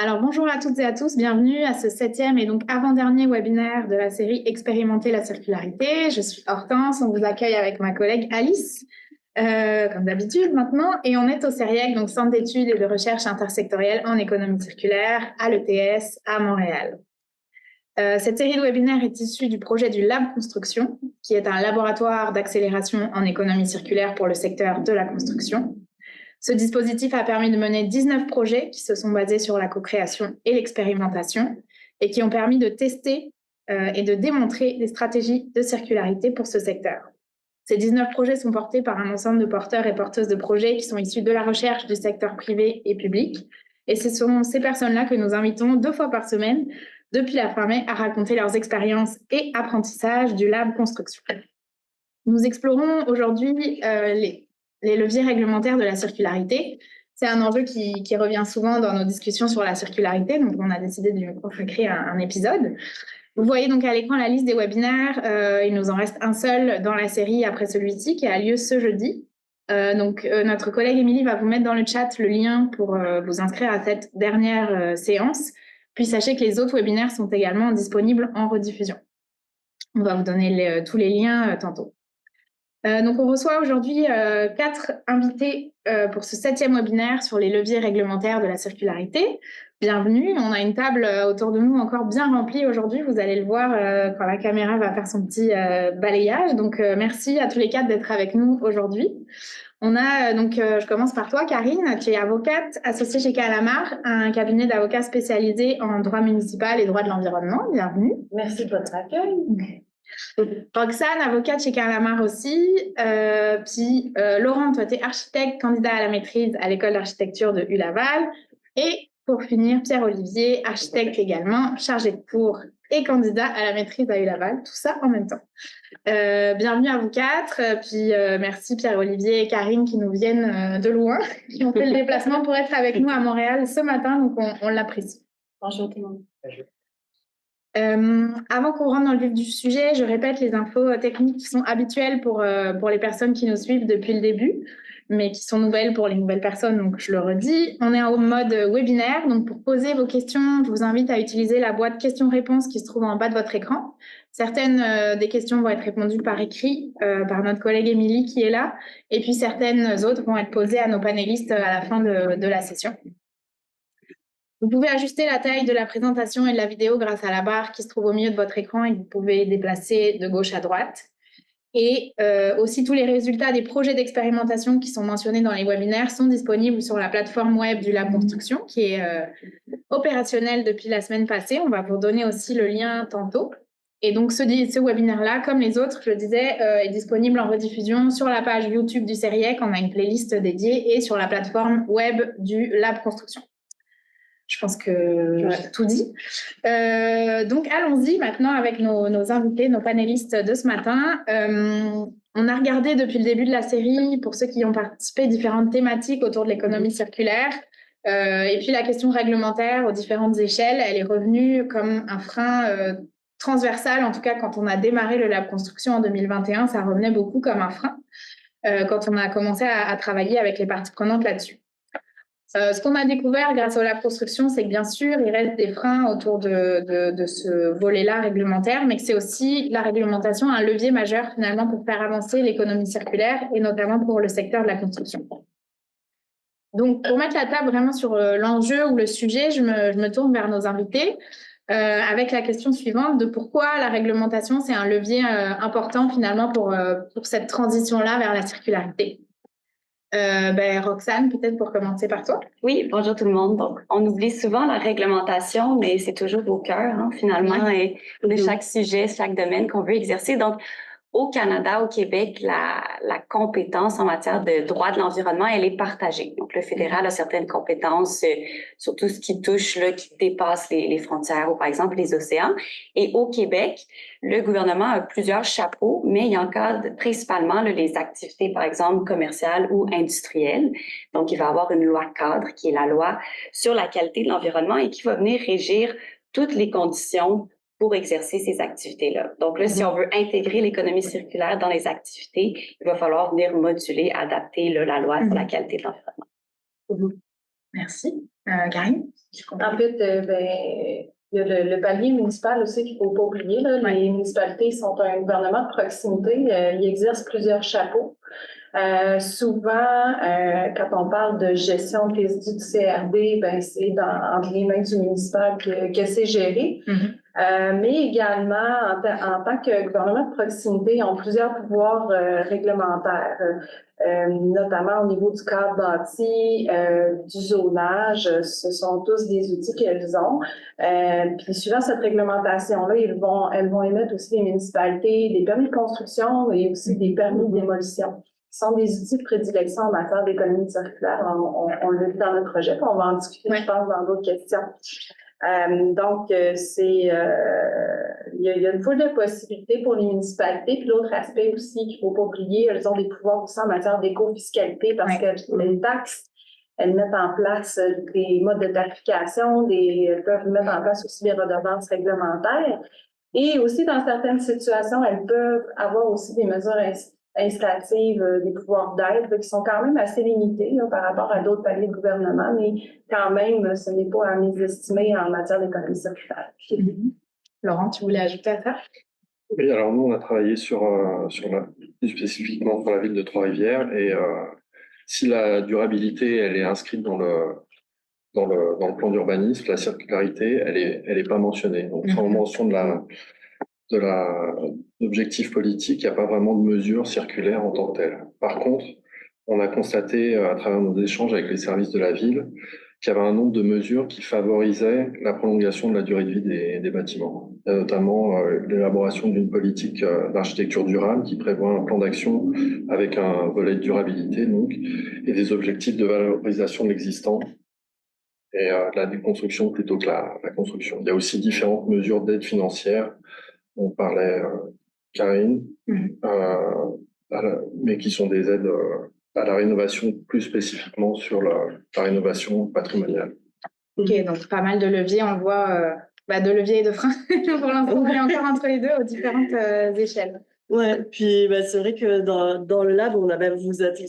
Alors bonjour à toutes et à tous, bienvenue à ce septième et donc avant-dernier webinaire de la série Expérimenter la circularité. Je suis Hortense, on vous accueille avec ma collègue Alice, comme d'habitude maintenant, et on est au CERIEC, donc Centre d'études et de recherche intersectorielle en économie circulaire, à l'ETS, à Montréal. Cette série de webinaires est issue du projet du Lab Construction, qui est un laboratoire d'accélération en économie circulaire pour le secteur de la construction. Ce dispositif a permis de mener 19 projets qui se sont basés sur la co-création et l'expérimentation et qui ont permis de tester et de démontrer des stratégies de circularité pour ce secteur. Ces 19 projets sont portés par un ensemble de porteurs et porteuses de projets qui sont issus de la recherche du secteur privé et public. Et ce sont ces personnes-là que nous invitons 2 fois par semaine depuis la fin mai à raconter leurs expériences et apprentissages du Lab Construction. Nous explorons aujourd'hui les leviers réglementaires de la circularité. C'est un enjeu qui revient souvent dans nos discussions sur la circularité, donc on a décidé de lui consacrer un épisode. Vous voyez donc à l'écran la liste des webinaires. Il nous en reste un seul dans la série après celui-ci qui a lieu ce jeudi. Notre collègue Émilie va vous mettre dans le chat le lien pour vous inscrire à cette dernière séance. Puis sachez que les autres webinaires sont également disponibles en rediffusion. On va vous donner tous les liens tantôt. Donc, on reçoit aujourd'hui 4 invités pour ce 7e webinaire sur les leviers réglementaires de la circularité. Bienvenue, on a une table autour de nous encore bien remplie aujourd'hui. Vous allez le voir quand la caméra va faire son petit balayage. Donc, merci à tous les 4 d'être avec nous aujourd'hui. On a je commence par toi, Karine. Tu es avocate associée chez Calamar, un cabinet d'avocats spécialisé en droit municipal et droit de l'environnement. Bienvenue. Merci de votre accueil. Roxane, avocate chez Calamar aussi. Laurent, toi, tu es architecte, candidat à la maîtrise à l'école d'architecture de ULaval. Et pour finir, Pierre-Olivier, architecte également, chargé de cours et candidat à la maîtrise à ULaval. Tout ça en même temps. Bienvenue à vous 4. Merci Pierre-Olivier et Karine qui nous viennent de loin, qui ont fait le déplacement pour être avec nous à Montréal ce matin. Donc, on l'apprécie. Bonjour tout le monde. Bonjour. Avant qu'on rentre dans le vif du sujet, je répète les infos techniques qui sont habituelles pour les personnes qui nous suivent depuis le début, mais qui sont nouvelles pour les nouvelles personnes, donc je le redis. On est en mode webinaire, donc pour poser vos questions, je vous invite à utiliser la boîte questions-réponses qui se trouve en bas de votre écran. Certaines des questions vont être répondues par écrit par notre collègue Émilie qui est là, et puis certaines autres vont être posées à nos panélistes à la fin de la session. Vous pouvez ajuster la taille de la présentation et de la vidéo grâce à la barre qui se trouve au milieu de votre écran et que vous pouvez déplacer de gauche à droite. Et aussi, tous les résultats des projets d'expérimentation qui sont mentionnés dans les webinaires sont disponibles sur la plateforme web du Lab Construction qui est opérationnelle depuis la semaine passée. On va vous donner aussi le lien tantôt. Et donc, ce webinaire-là, comme les autres, je le disais, est disponible en rediffusion sur la page YouTube du CERIEC. On a une playlist dédiée et sur la plateforme web du Lab Construction. Je pense que j'ai tout dit. Donc, allons-y maintenant avec nos invités, nos panélistes de ce matin. On a regardé depuis le début de la série, pour ceux qui ont participé, différentes thématiques autour de l'économie circulaire. Et puis, la question réglementaire aux différentes échelles, elle est revenue comme un frein transversal. En tout cas, quand on a démarré le Lab Construction en 2021, ça revenait beaucoup comme un frein quand on a commencé à travailler avec les parties prenantes là-dessus. Ce qu'on a découvert grâce au Lab Construction, c'est que bien sûr, il reste des freins autour de ce volet-là réglementaire, mais que c'est aussi la réglementation un levier majeur finalement pour faire avancer l'économie circulaire et notamment pour le secteur de la construction. Donc, pour mettre la table vraiment sur l'enjeu ou le sujet, je me tourne vers nos invités avec la question suivante de pourquoi la réglementation, c'est un levier important finalement pour cette transition-là vers la circularité. Roxane, peut-être pour commencer par toi. Oui, bonjour tout le monde. Donc, on oublie souvent la réglementation, mais c'est toujours au cœur, finalement, et de chaque sujet, chaque domaine qu'on veut exercer. Donc, au Canada, au Québec, la compétence en matière de droit de l'environnement, elle est partagée. Donc, le fédéral a certaines compétences sur tout ce qui touche, qui dépasse les frontières ou, par exemple, les océans. Et au Québec, le gouvernement a plusieurs chapeaux, mais il encadre principalement les activités, par exemple, commerciales ou industrielles. Donc, il va y avoir une loi cadre qui est la loi sur la qualité de l'environnement et qui va venir régir toutes les conditions pour exercer ces activités-là. Donc là, si on veut intégrer l'économie circulaire dans les activités, il va falloir venir moduler, adapter la loi sur la qualité de l'environnement. Merci. Karine? En fait, il y a le palier municipal aussi qu'il ne faut pas oublier. Là. Ouais. Les municipalités sont un gouvernement de proximité. Ils exercent plusieurs chapeaux. Souvent, quand on parle de gestion de résidus du CRD, c'est entre les mains du municipal que c'est géré. Mais également, en tant que gouvernement de proximité, ils ont plusieurs pouvoirs réglementaires, notamment au niveau du cadre bâti, du zonage. Ce sont tous des outils qu'elles ont. Puis suivant cette réglementation-là, elles vont émettre aussi des municipalités, des permis de construction et aussi des permis de démolition. Ce sont des outils de prédilection en matière d'économie circulaire. On l'a vu dans notre projet, puis on va en discuter, je pense, dans d'autres questions. Donc, il y a une foule de possibilités pour les municipalités. Puis l'autre aspect aussi qu'il ne faut pas oublier, elles ont des pouvoirs aussi en matière d'éco-fiscalité parce que les taxes, elles mettent en place des modes de tarification, elles peuvent mettre en place aussi des redevances réglementaires. Et aussi, dans certaines situations, elles peuvent avoir aussi des mesures incitatives, des pouvoirs d'aide qui sont quand même assez limités là, par rapport à d'autres paliers de gouvernement, mais quand même, ce n'est pas à mésestimer en matière d'économie circulaire. Laurent, tu voulais ajouter à ça? Oui, alors nous, on a travaillé plus spécifiquement sur la ville de Trois-Rivières et si la durabilité, elle est inscrite dans le plan d'urbanisme, la circularité, elle est pas mentionnée. Donc, sans mention de l'objectif politique, il n'y a pas vraiment de mesure circulaire en tant que telle. Par contre, on a constaté à travers nos échanges avec les services de la ville qu'il y avait un nombre de mesures qui favorisaient la prolongation de la durée de vie des bâtiments. Il y a notamment l'élaboration d'une politique d'architecture durable qui prévoit un plan d'action avec un volet de durabilité donc, et des objectifs de valorisation de l'existant et de la déconstruction plutôt que la construction. Il y a aussi différentes mesures d'aide financière. On parlait Karine, mais qui sont des aides à la rénovation, plus spécifiquement sur la rénovation patrimoniale. Ok, donc pas mal de leviers, on voit de leviers et de freins. Pour l'instant, on est encore entre les deux aux différentes échelles. Ouais, puis c'est vrai que dans le lab, vous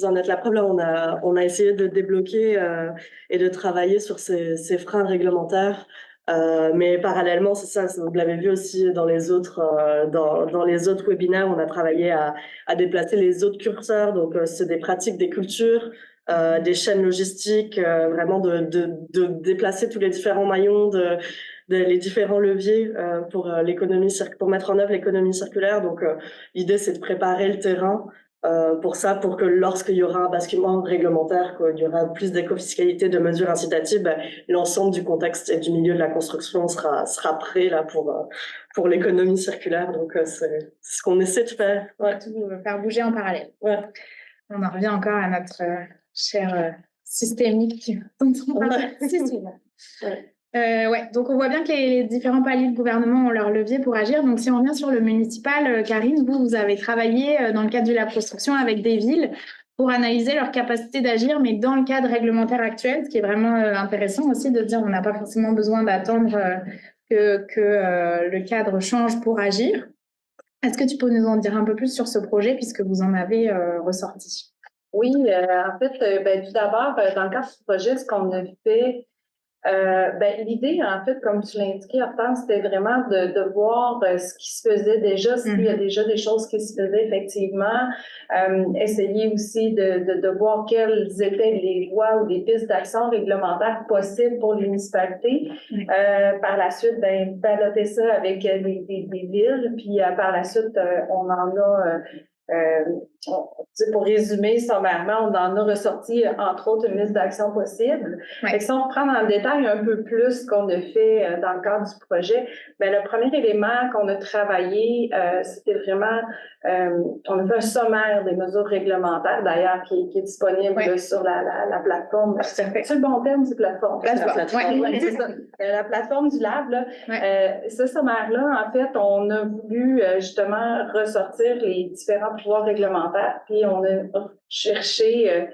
en êtes la preuve, là, on a essayé de débloquer et de travailler sur ces freins réglementaires. Mais parallèlement, c'est ça, vous l'avez vu aussi dans les autres webinaires, on a travaillé à déplacer les autres curseurs. Donc, c'est des pratiques, des cultures, des chaînes logistiques, vraiment de déplacer tous les différents maillons, les différents leviers pour mettre en œuvre l'économie circulaire. Donc, l'idée, c'est de préparer le terrain pour que lorsqu'il y aura un basculement réglementaire, qu'il y aura plus d'éco-fiscalité, de mesures incitatives, l'ensemble du contexte et du milieu de la construction sera prêt là pour l'économie circulaire. Donc, c'est ce qu'on essaie de faire. Ouais. Tout faire bouger en parallèle. Ouais. On en revient encore à notre cher systémique dont on parle si souvent. Donc on voit bien que les différents paliers de gouvernement ont leur levier pour agir. Donc si on revient sur le municipal, Karine, vous avez travaillé dans le cadre de la construction avec des villes pour analyser leur capacité d'agir, mais dans le cadre réglementaire actuel, ce qui est vraiment intéressant aussi de dire on n'a pas forcément besoin d'attendre que le cadre change pour agir. Est-ce que tu peux nous en dire un peu plus sur ce projet puisque vous en avez ressorti? Oui, en fait, tout d'abord, dans le cadre du projet, ce qu'on a fait, l'idée, en fait, comme tu l'as indiqué, Hortense, c'était vraiment de voir ce qui se faisait déjà, s'il y a déjà des choses qui se faisaient effectivement, essayer aussi de voir quelles étaient les voies ou les pistes d'action réglementaires possibles pour les municipalités. Par la suite, balloter ça avec des villes, puis par la suite, on en a... pour résumer sommairement, on en a ressorti, entre autres, une liste d'actions possibles. Fait que si on reprend dans le détail un peu plus ce qu'on a fait dans le cadre du projet, le premier élément qu'on a travaillé, c'était vraiment, on a fait un sommaire des mesures réglementaires, d'ailleurs, qui est disponible sur la plateforme. C'est le bon terme, c'est plateforme. C'est ça. La plateforme du Lab, là. Ce sommaire-là, en fait, on a voulu justement ressortir les différents pouvoirs réglementaires, puis on a cherché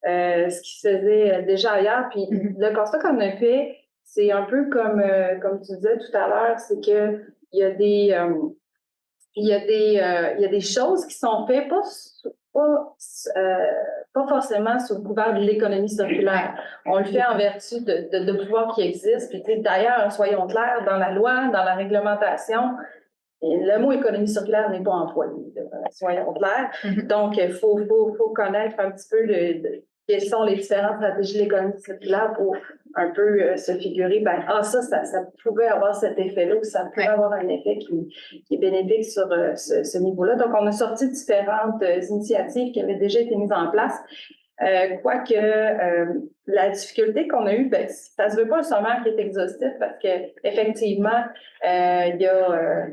ce qui se faisait déjà ailleurs. Puis le constat qu'on a fait, c'est un peu comme tu disais tout à l'heure, c'est que il y a des choses qui sont faites, pas forcément sous le couvert de l'économie circulaire. On le fait en vertu de pouvoirs qui existent. Puis, d'ailleurs, soyons clairs, dans la loi, dans la réglementation, le mot économie circulaire n'est pas employé, soyons clairs. Donc, il faut connaître un petit peu quelles sont les différentes stratégies de l'économie circulaire pour un peu se figurer, ça pouvait avoir cet effet-là ou ça pouvait avoir un effet qui est bénéfique sur ce niveau-là. Donc, on a sorti différentes initiatives qui avaient déjà été mises en place. Quoique la difficulté qu'on a eue, ça se veut pas un sommaire qui est exhaustif parce qu'effectivement, il y a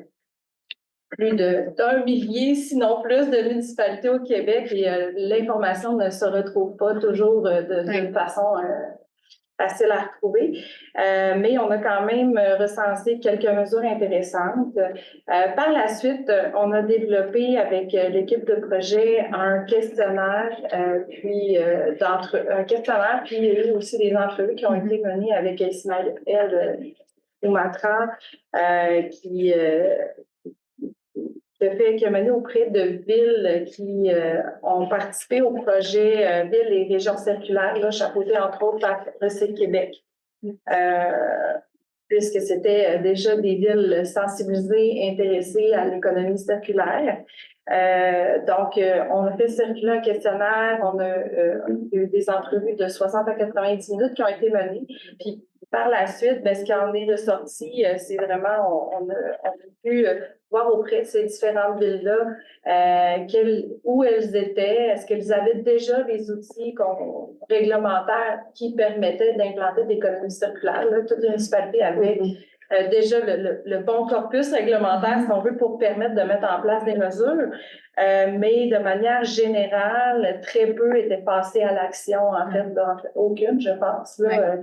plus d'1 millier, sinon plus, de municipalités au Québec et l'information ne se retrouve pas toujours de façon facile à retrouver. Mais on a quand même recensé quelques mesures intéressantes. Par la suite, on a développé avec l'équipe de projet un questionnaire, puis il y a eu aussi des entrevues qui ont été menées avec Ismaël Oumatra, qui a mené auprès de villes qui ont participé au projet Villes et régions circulaires, là, chapeauté entre autres par Recycle Québec, puisque c'était déjà des villes sensibilisées, intéressées à l'économie circulaire. Donc, on a fait circuler un questionnaire, on a eu des entrevues de 60 à 90 minutes qui ont été menées. Puis, par la suite, ce qui en est ressorti, c'est vraiment, on a pu voir auprès de ces différentes villes-là où elles étaient, est-ce qu'elles avaient déjà des outils réglementaires qui permettaient d'implanter de l'économie circulaire. Là, toute municipalité avait déjà le bon corpus réglementaire, si on veut, pour permettre de mettre en place des mesures. Mais de manière générale, très peu étaient passés à l'action, en fait, aucune, je pense. Là,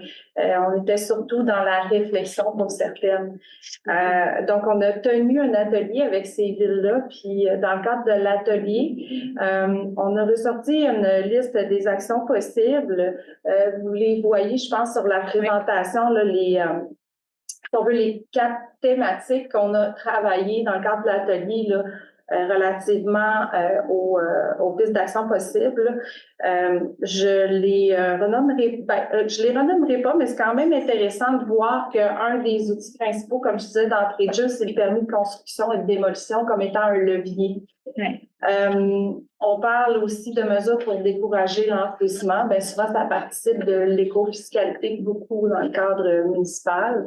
on était surtout dans la réflexion pour certaines. Donc, on a tenu un atelier avec ces villes-là, puis dans le cadre de l'atelier, on a ressorti une liste des actions possibles. Vous les voyez, je pense, sur la présentation, là, les 4 thématiques qu'on a travaillées dans le cadre de l'atelier, là, relativement aux pistes d'action possibles. Je les renommerai pas, mais c'est quand même intéressant de voir qu'un des outils principaux, comme je disais d'entrée de jeu, c'est le permis de construction et de démolition comme étant un levier. On parle aussi de mesures pour décourager l'enfouissement. Bien souvent, ça participe de l'éco-fiscalité beaucoup dans le cadre municipal.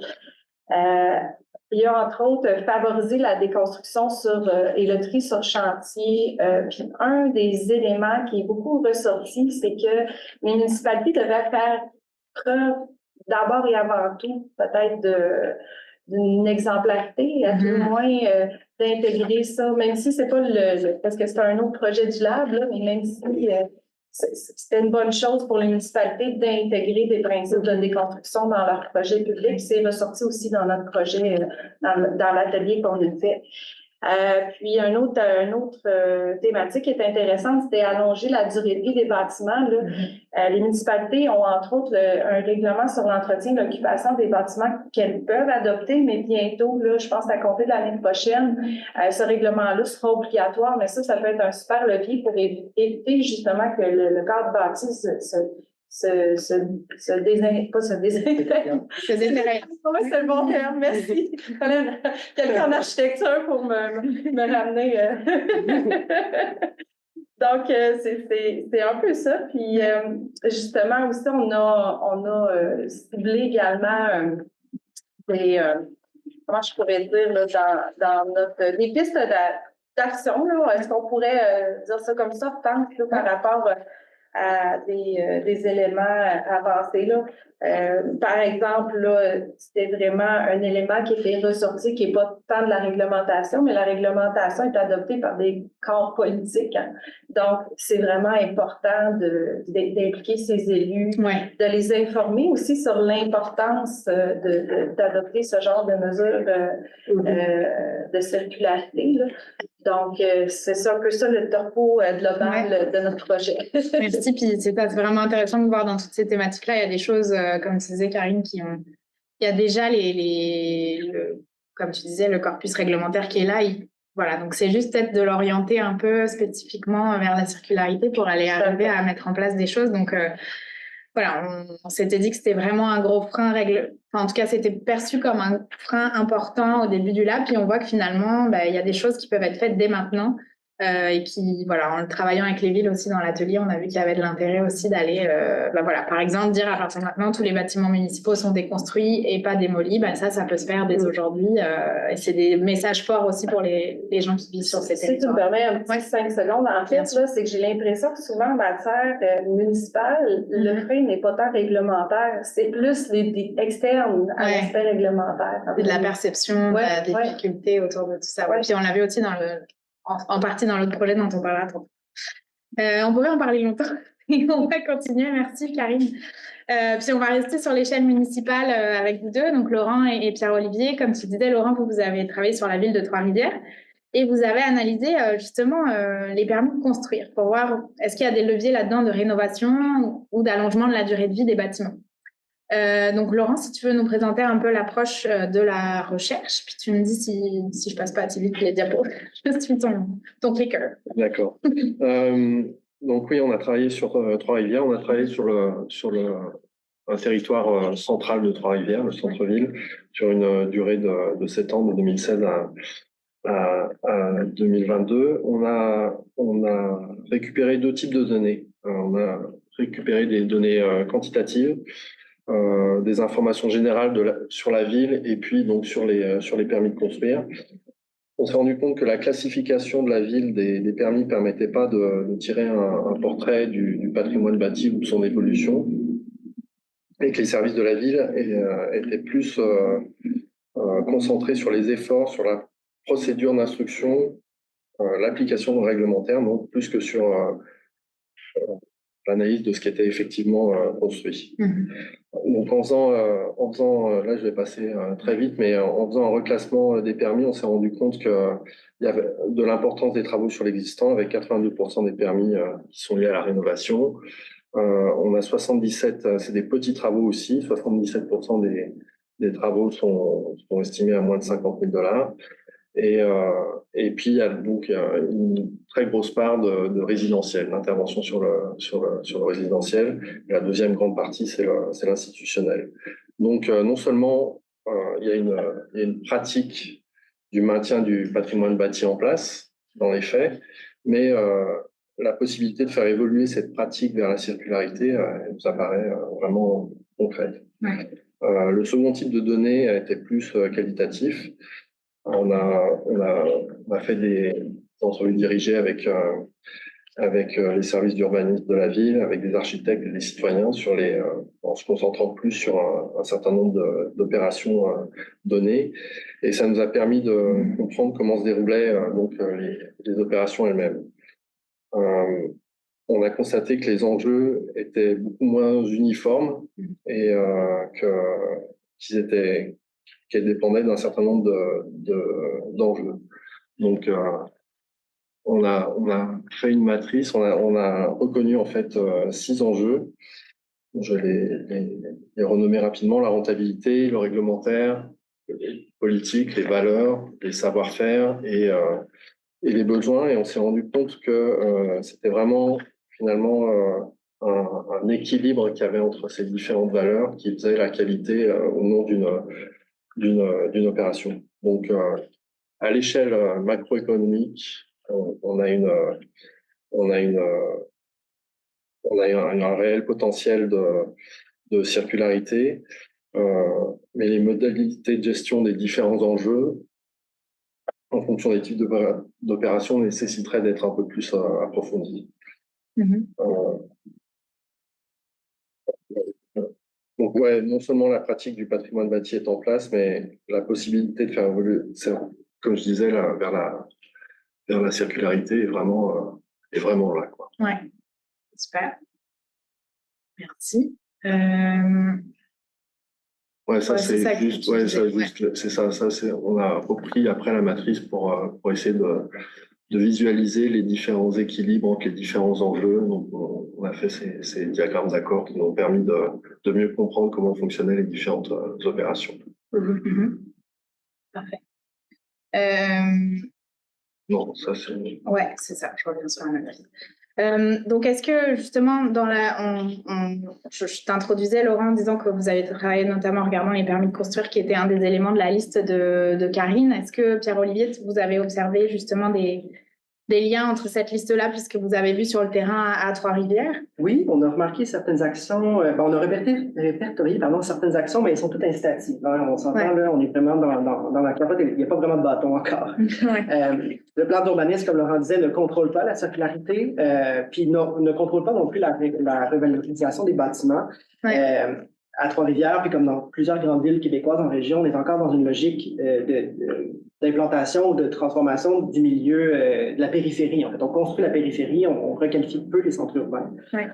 Il y a entre autres favoriser la déconstruction et le tri sur chantier. Puis un des éléments qui est beaucoup ressorti, c'est que les municipalités devaient faire preuve d'abord et avant tout peut-être d'une exemplarité, à tout le moins d'intégrer ça, même si c'est pas parce que c'est un autre projet du lab, là, mais même si c'était une bonne chose pour les municipalités d'intégrer des principes de déconstruction dans leur projet public. C'est ressorti aussi dans notre projet, dans l'atelier qu'on a fait. Puis, une autre thématique qui est intéressante, c'était allonger la durée de vie des bâtiments. Là. Les municipalités ont, entre autres, un règlement sur l'entretien et l'occupation des bâtiments qu'elles peuvent adopter, mais bientôt, là, je pense à compter de l'année prochaine, ce règlement-là sera obligatoire, mais ça peut être un super levier pour éviter justement que le cadre bâti se désintègre. Oui, c'est le bon terme, merci. Quelqu'un en architecture pour me ramener. Donc, c'est un peu ça. Puis, justement, aussi, on a ciblé également comment je pourrais dire, là, dans des pistes d'action. Est-ce qu'on pourrait dire ça comme ça, par rapport à des éléments avancés, là. Par exemple, là, c'était vraiment un élément qui était ressorti, qui n'est pas tant de la réglementation, mais la réglementation est adoptée par des corps politiques. Hein. Donc, c'est vraiment important d'impliquer ces élus, de les informer aussi sur l'importance d'adopter ce genre de mesures de circularité. Là. Donc, c'est un peu ça le topo global de notre projet. Merci, puis c'est vraiment intéressant de voir dans toutes ces thématiques-là, il y a des choses, comme tu disais, Karine, il y a déjà comme tu disais, le corpus réglementaire qui est là, voilà, donc c'est juste peut-être de l'orienter un peu spécifiquement vers la circularité pour aller arriver à mettre en place des choses. Donc voilà, on s'était dit que c'était vraiment un gros frein en tout cas, c'était perçu comme un frein important au début du lab. Puis on voit que finalement, il y a des choses qui peuvent être faites dès maintenant. Et qui, voilà, en travaillant avec les villes aussi dans l'atelier, on a vu qu'il y avait de l'intérêt aussi d'aller, voilà, par exemple, dire à partir de maintenant, tous les bâtiments municipaux sont déconstruits et pas démolis. Ça peut se faire dès aujourd'hui. Et c'est des messages forts aussi pour les gens qui vivent sur ces territoires. Si tu me permets un petit 5 secondes, en fait, là, c'est que j'ai l'impression que souvent en matière municipale, le frein n'est pas tant réglementaire, c'est plus les externes à l'aspect réglementaire. C'est de la perception, de la difficulté autour de tout ça. Puis on l'a vu aussi en partie dans l'autre projet dont on parlera tantôt. On pourrait en parler longtemps et on va continuer. Merci Karine. Puis on va rester sur l'échelle municipale avec vous deux, donc Laurent et Pierre-Olivier. Comme tu disais, Laurent, vous avez travaillé sur la ville de Trois-Rivières et vous avez analysé justement les permis de construire pour voir est-ce qu'il y a des leviers là-dedans de rénovation ou d'allongement de la durée de vie des bâtiments. Donc Laurent, si tu veux nous présenter un peu l'approche de la recherche, puis tu me dis si je passe pas assez vite les diapos. Je suis ton clicker. D'accord. Donc oui, on a travaillé sur Trois-Rivières, on a travaillé sur un territoire central de Trois-Rivières, le centre-ville, sur une durée de 7 ans, de 2016 à 2022. On a récupéré 2 types de données. On a récupéré des données quantitatives, des informations générales sur la ville et puis donc sur les permis de construire. On s'est rendu compte que la classification de la ville des permis ne permettait pas de tirer un portrait du patrimoine bâti ou de son évolution, et que les services de la ville étaient plus concentrés sur les efforts, sur la procédure d'instruction, l'application réglementaire, donc plus que sur l'analyse de ce qui était effectivement construit. Donc en faisant là je vais passer très vite, mais en faisant un reclassement des permis, on s'est rendu compte qu'il y avait de l'importance des travaux sur l'existant, avec 82% des permis qui sont liés à la rénovation. On a 77, c'est des petits travaux aussi, 77% des travaux sont estimés à moins de $50 000. Et puis, il y a donc une très grosse part de résidentiel, d'intervention sur le résidentiel. Et la deuxième grande partie, c'est l'institutionnel. Donc, non seulement il y a une pratique du maintien du patrimoine bâti en place, dans les faits, mais la possibilité de faire évoluer cette pratique vers la circularité nous apparaît vraiment concrète. Le second type de données était plus qualitatif. On a fait des entrevues dirigées avec les services d'urbanisme de la ville, avec des architectes et des citoyens en se concentrant plus sur un certain nombre d'opérations données. Et ça nous a permis de comprendre comment se déroulaient les opérations elles-mêmes. On a constaté que les enjeux étaient beaucoup moins uniformes et qu'elles dépendaient d'un certain nombre d'enjeux. Donc, on a fait une matrice, on a reconnu en fait 6 enjeux. Je les renommés rapidement: la rentabilité, le réglementaire, les politiques, les valeurs, les savoir-faire et les besoins. Et on s'est rendu compte que c'était vraiment finalement un équilibre qu'il y avait entre ces différentes valeurs qui faisait la qualité au nom d'une opération. Donc, à l'échelle macroéconomique, on a un réel potentiel de circularité, mais les modalités de gestion des différents enjeux, en fonction des types d'opérations, nécessiteraient d'être un peu plus approfondies. Donc, non seulement la pratique du patrimoine bâti est en place, mais la possibilité de faire évoluer, comme je disais, vers la circularité est vraiment là, quoi. Ouais, super. Merci. C'est ça. On a repris après la matrice pour essayer de visualiser les différents équilibres entre les différents enjeux. Donc, on a fait ces diagrammes d'accords qui nous ont permis de mieux comprendre comment fonctionnaient les différentes opérations. Parfait. Non, ça c'est... Ouais, c'est ça, je reviens sur la matrice. Donc, est-ce que justement, je t'introduisais, Laurent, en disant que vous avez travaillé notamment en regardant les permis de construire, qui était un des éléments de la liste de Karine. Est-ce que, Pierre-Olivier, vous avez observé justement des liens entre cette liste-là, puisque vous avez vu sur le terrain à Trois-Rivières? Oui, on a remarqué certaines actions, on a répertorié certaines actions, mais elles sont toutes incitatives. Hein. On s'entend, là, on est vraiment dans la capote, il n'y a pas vraiment de bâton encore. Ouais. Le plan d'urbanisme, comme Laurent disait, ne contrôle pas la circularité, puis ne contrôle pas non plus la revalorisation des bâtiments. Ouais. À Trois-Rivières, puis comme dans plusieurs grandes villes québécoises en région, on est encore dans une logique d'implantation ou de transformation du milieu de la périphérie. En fait, on construit la périphérie, on requalifie peu les centres urbains. Ouais.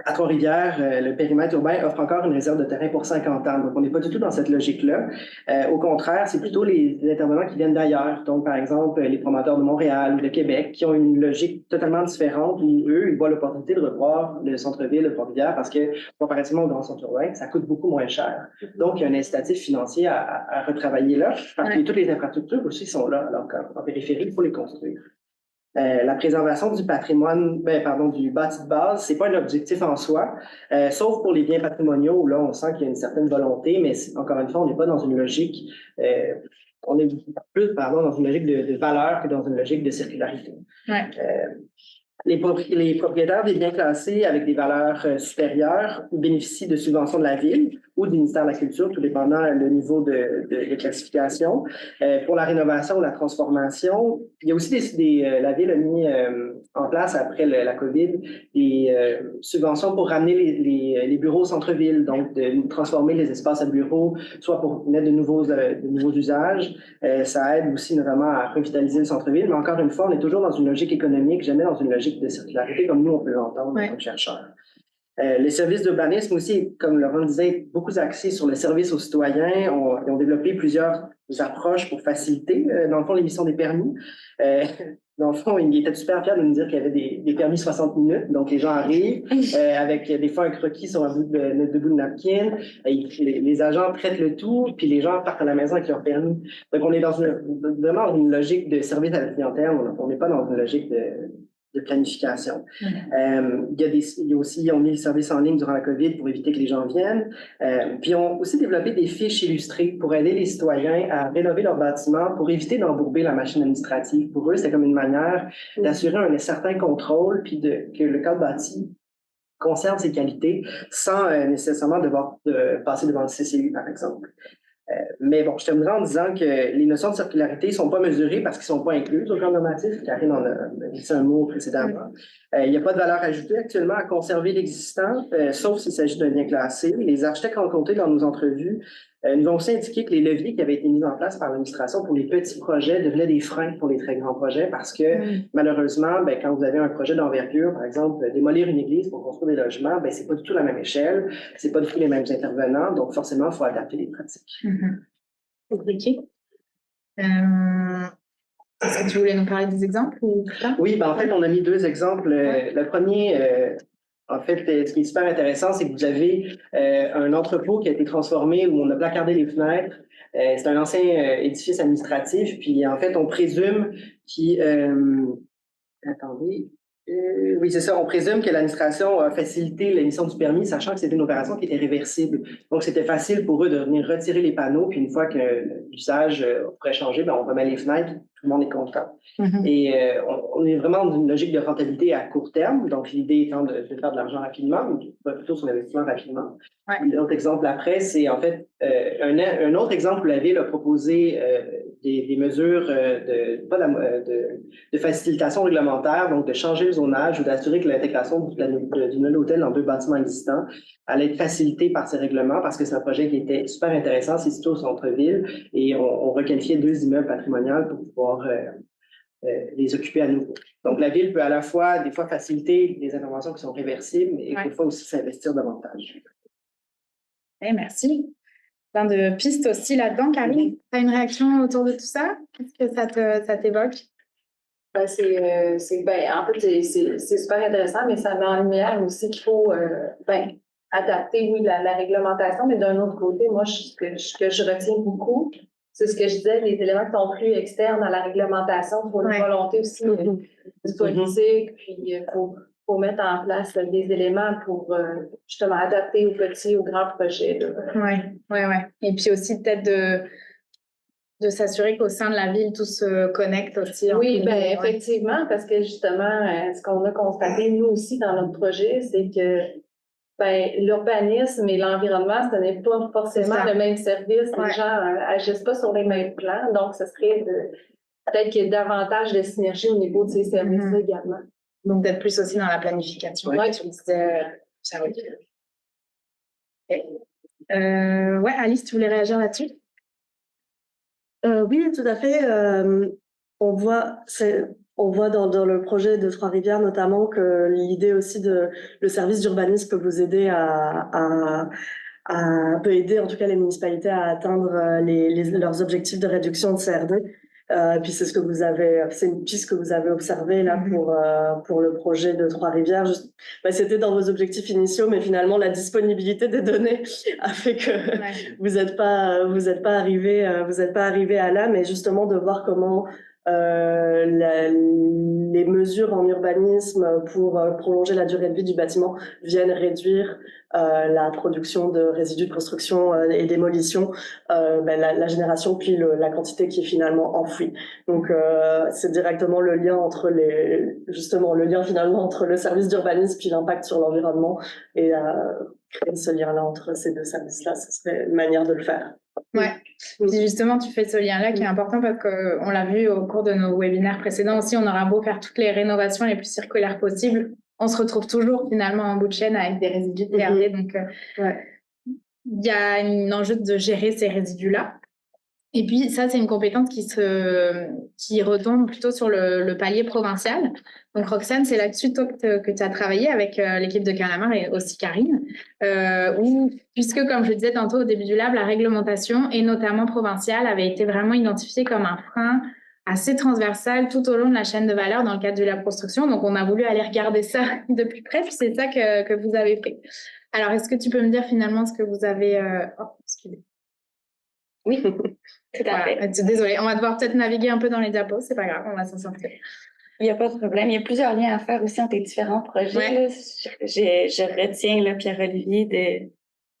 À Trois-Rivières, le périmètre urbain offre encore une réserve de terrain pour 50 ans. Donc, on n'est pas du tout dans cette logique-là. Au contraire, c'est plutôt les intervenants qui viennent d'ailleurs. Donc, par exemple, les promoteurs de Montréal ou de Québec qui ont une logique totalement différente où eux, ils voient l'opportunité de revoir le centre-ville de Trois-Rivières parce que, comparativement au grand centre urbain, ça coûte beaucoup moins cher. Donc, il y a un incitatif financier à retravailler là parce que toutes les infrastructures aussi sont là. Alors qu'en périphérie, il faut les construire. La préservation du patrimoine, du bâti de base, c'est pas un objectif en soi, sauf pour les biens patrimoniaux où là, on sent qu'il y a une certaine volonté, mais encore une fois, on n'est pas dans une logique, on est plus, dans une logique de valeur que dans une logique de circularité. Ouais. Les propriétaires des biens classés avec des valeurs supérieures bénéficient de subventions de la Ville ou du ministère de la Culture, tout dépendant le niveau de classification. Pour la rénovation ou la transformation, il y a aussi la Ville a mis en place, après la COVID, des subventions pour ramener les bureaux au centre-ville, donc de transformer les espaces à bureaux, soit pour mettre de nouveaux usages. Ça aide aussi notamment à revitaliser le centre-ville, mais encore une fois, on est toujours dans une logique économique, jamais dans une logique de circularité comme nous, on peut l'entendre en tant que chercheurs. Les services d'urbanisme aussi, comme Laurent disait, beaucoup axés sur le service aux citoyens. Ils ont développé plusieurs approches pour faciliter, dans le fond, l'émission des permis. Dans le fond, il était super fier de nous dire qu'il y avait des permis 60 minutes. Donc, les gens arrivent avec des fois un croquis sur un bout de napkin. Les agents traitent le tout, puis les gens partent à la maison avec leur permis. Donc, on est vraiment dans une logique de service à la clientèle. On n'est pas dans une logique de planification. Il y a aussi, on a mis le service en ligne durant la COVID pour éviter que les gens viennent. Puis, on a aussi développé des fiches illustrées pour aider les citoyens à rénover leurs bâtiments pour éviter d'embourber la machine administrative. Pour eux, c'est comme une manière d'assurer un certain contrôle puis que le cadre bâti conserve ses qualités sans nécessairement devoir passer devant le CCU, par exemple. Mais bon, je terminerai en disant que les notions de circularité ne sont pas mesurées parce qu'ils ne sont pas inclus au plan normatif. Karine en a dit un mot précédemment. Il n'y a pas de valeur ajoutée actuellement à conserver l'existant, sauf s'il s'agit d'un bien classé. Les architectes rencontrés dans nos entrevues nous ont aussi indiqué que les leviers qui avaient été mis en place par l'administration pour les petits projets devenaient des freins pour les très grands projets parce que malheureusement, quand vous avez un projet d'envergure, par exemple, démolir une église pour construire des logements, c'est pas du tout la même échelle, c'est pas du tout les mêmes intervenants, donc forcément, il faut adapter les pratiques. Ok. Est-ce que tu voulais nous parler des exemples ou pas? Oui, en fait, on a mis 2 exemples. Le premier, en fait, ce qui est super intéressant, c'est que vous avez un entrepôt qui a été transformé où on a placardé les fenêtres. C'est un ancien édifice administratif, puis en fait, on présume attendez. Oui, c'est ça. On présume que l'administration a facilité l'émission du permis, sachant que c'était une opération qui était réversible. Donc, c'était facile pour eux de venir retirer les panneaux, puis une fois que l'usage pourrait changer, on remet les fenêtres, tout le monde est content. Et on est vraiment dans une logique de rentabilité à court terme. Donc, l'idée étant de faire de l'argent rapidement, ou plutôt son investissement rapidement. L'autre exemple après, c'est en fait un autre exemple où la Ville a proposé des mesures de facilitation réglementaire, donc de changer le zonage ou d'assurer que l'intégration du nouvel hôtel dans 2 bâtiments existants allait être facilitée par ces règlements parce que c'est un projet qui était super intéressant, c'est situé au centre-ville et on requalifiait 2 immeubles patrimoniaux pour pouvoir les occuper à nouveau. Donc, la Ville peut à la fois, des fois, faciliter des interventions qui sont réversibles, mais des fois aussi s'investir davantage. Merci. Plein de pistes aussi là-dedans. Karine, tu as une réaction autour de tout ça? Qu'est-ce que ça t'évoque? En fait, c'est super intéressant, mais ça met en lumière aussi qu'il faut adapter, oui, la réglementation, mais d'un autre côté, moi, ce que je retiens beaucoup, c'est ce que je disais, les éléments qui sont plus externes à la réglementation, il faut une volonté aussi du politique, puis il faut mettre en place des éléments pour justement adapter aux petits, aux grands projets. Oui. Et puis aussi peut-être de s'assurer qu'au sein de la ville, tout se connecte aussi. Oui, ben effectivement, parce que justement, ce qu'on a constaté, nous aussi, dans notre projet, c'est que l'urbanisme et l'environnement, ce n'est pas forcément le même service. Les gens n'agissent pas sur les mêmes plans. Donc, ce serait peut-être qu'il y ait davantage de synergie au niveau de ces services-là également. Donc, d'être plus aussi dans la planification. Oui, tu le disais, ça va dire. Alice, tu voulais réagir là-dessus? Oui, tout à fait. On voit dans le projet de Trois-Rivières notamment que l'idée aussi le service d'urbanisme peut vous aider peut aider en tout cas les municipalités à atteindre leurs objectifs de réduction de CRD. Puis c'est une piste que vous avez observée là pour le projet de Trois-Rivières. C'était dans vos objectifs initiaux, mais finalement la disponibilité des données a fait que vous n'êtes pas arrivé à là, mais justement de voir comment les mesures en urbanisme pour prolonger la durée de vie du bâtiment viennent réduire la production de résidus de construction et démolition, la génération puis la quantité qui est finalement enfouie. Donc c'est directement le lien entre le lien finalement entre le service d'urbanisme puis l'impact sur l'environnement, et créer ce lien-là entre ces deux services-là, ce serait une manière de le faire. Ouais. Puis justement, tu fais ce lien-là qui est important parce qu'on l'a vu au cours de nos webinaires précédents aussi, on aura beau faire toutes les rénovations les plus circulaires possibles, on se retrouve toujours finalement en bout de chaîne avec des résidus de TRD. Donc, il y a un enjeu de gérer ces résidus-là. Et puis, ça, c'est une compétence qui retombe plutôt sur le palier provincial. Donc, Roxane, c'est là-dessus, toi, que tu as travaillé avec l'équipe de Calamar et aussi Karine, puisque, comme je le disais tantôt au début du lab, la réglementation, et notamment provinciale, avait été vraiment identifiée comme un frein assez transversal tout au long de la chaîne de valeur dans le cadre de la construction. Donc, on a voulu aller regarder ça de plus près, puis c'est ça que vous avez fait. Alors, est-ce que tu peux me dire finalement ce que vous avez... excusez. Oui, tout à fait. Désolée, on va devoir peut-être naviguer un peu dans les diapos, c'est pas grave, on va s'en sortir. Il n'y a pas de problème. Il y a plusieurs liens à faire aussi entre les différents projets. Ouais. Là. Je retiens, là, Pierre-Olivier, de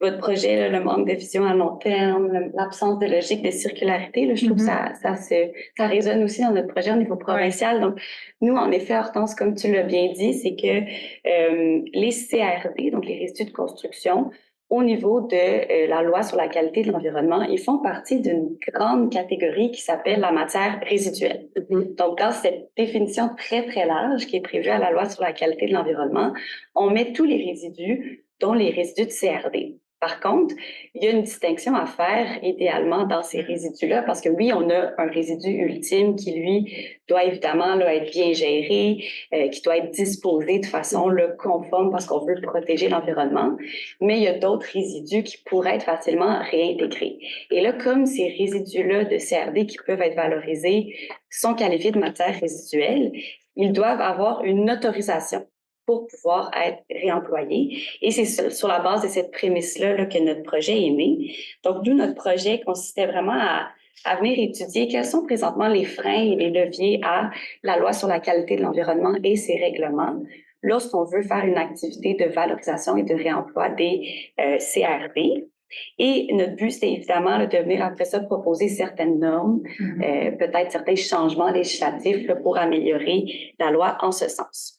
votre projet, là, le manque de vision à long terme, l'absence de logique de circularité. Là, je trouve que ça résonne aussi dans notre projet au niveau provincial. Donc, nous, en effet, Hortense, comme tu l'as bien dit, c'est que les CRD, donc les résidus de construction, au niveau de la loi sur la qualité de l'environnement, ils font partie d'une grande catégorie qui s'appelle la matière résiduelle. Donc, dans cette définition très, très large qui est prévue à la loi sur la qualité de l'environnement, on met tous les résidus, dont les résidus de CRD. Par contre, il y a une distinction à faire idéalement dans ces résidus-là, parce que oui, on a un résidu ultime qui, lui, doit évidemment là, être bien géré, qui doit être disposé de façon là, conforme parce qu'on veut protéger l'environnement, mais il y a d'autres résidus qui pourraient être facilement réintégrés. Et là, comme ces résidus-là de CRD qui peuvent être valorisés sont qualifiés de matières résiduelles, ils doivent avoir une autorisation pour pouvoir être réemployés. Et c'est sur la base de cette prémisse-là là, que notre projet est né. Donc, nous, notre projet consistait vraiment à venir étudier quels sont présentement les freins et les leviers à la loi sur la qualité de l'environnement et ses règlements lorsqu'on veut faire une activité de valorisation et de réemploi des CRD. Et notre but, c'était évidemment là, de venir après ça proposer certaines normes, peut-être certains changements législatifs là, pour améliorer la loi en ce sens.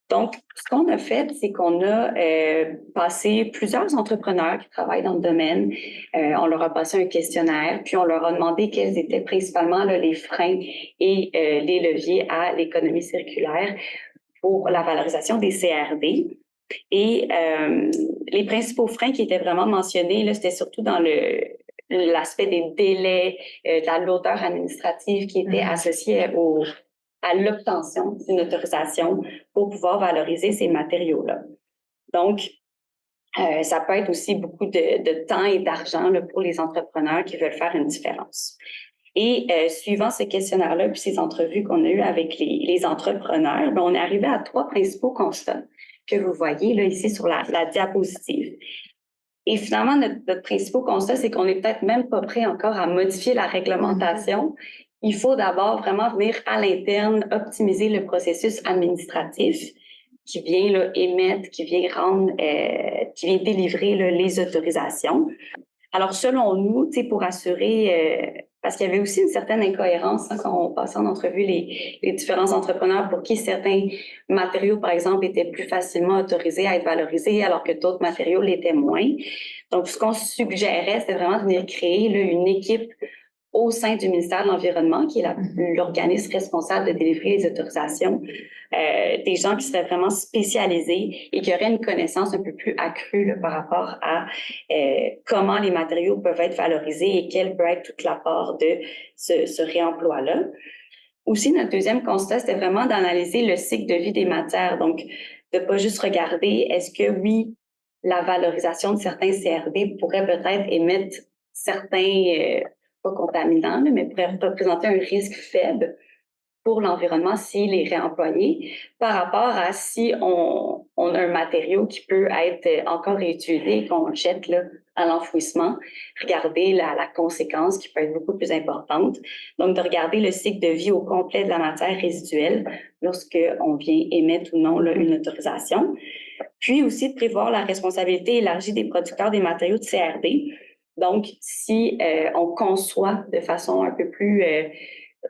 Donc, ce qu'on a fait, c'est qu'on a passé plusieurs entrepreneurs qui travaillent dans le domaine. On leur a passé un questionnaire, puis on leur a demandé quels étaient principalement là, les freins et les leviers à l'économie circulaire pour la valorisation des CRD. Et les principaux freins qui étaient vraiment mentionnés, là, c'était surtout dans l'aspect des délais, de la lourdeur administrative qui était associée à l'obtention d'une autorisation pour pouvoir valoriser ces matériaux-là. Donc, ça peut être aussi beaucoup de temps et d'argent là, pour les entrepreneurs qui veulent faire une différence. Et suivant ce questionnaire-là, puis ces entrevues qu'on a eues avec les entrepreneurs, on est arrivé à 3 principaux constats que vous voyez là, ici sur la diapositive. Et finalement, notre principal constat, c'est qu'on n'est peut-être même pas prêt encore à modifier la réglementation. Il faut d'abord vraiment venir à l'interne optimiser le processus administratif qui vient là, émettre, qui vient rendre, qui vient délivrer là, les autorisations. Alors, selon nous, pour assurer, parce qu'il y avait aussi une certaine incohérence hein, quand on passait en entrevue les différents entrepreneurs pour qui certains matériaux, par exemple, étaient plus facilement autorisés à être valorisés alors que d'autres matériaux l'étaient moins. Donc, ce qu'on suggérait, c'était vraiment de venir créer là, une équipe au sein du ministère de l'Environnement, qui est l'organisme responsable de délivrer les autorisations, des gens qui seraient vraiment spécialisés et qui auraient une connaissance un peu plus accrue là, par rapport à comment les matériaux peuvent être valorisés et quel peut être tout l'apport de ce réemploi-là. Aussi, notre deuxième constat, c'était vraiment d'analyser le cycle de vie des matières. Donc, de pas juste regarder est-ce que, oui, la valorisation de certains CRD pourrait peut-être émettre certains, pas contaminants, là, mais pourrait représenter un risque faible pour l'environnement s'il est réemployé par rapport à si on a un matériau qui peut être encore réutilisé et qu'on jette là, à l'enfouissement, regarder la conséquence qui peut être beaucoup plus importante. Donc, de regarder le cycle de vie au complet de la matière résiduelle lorsqu'on vient émettre ou non là, une autorisation. Puis aussi de prévoir la responsabilité élargie des producteurs des matériaux de CRD. Donc, si on conçoit de façon un peu plus...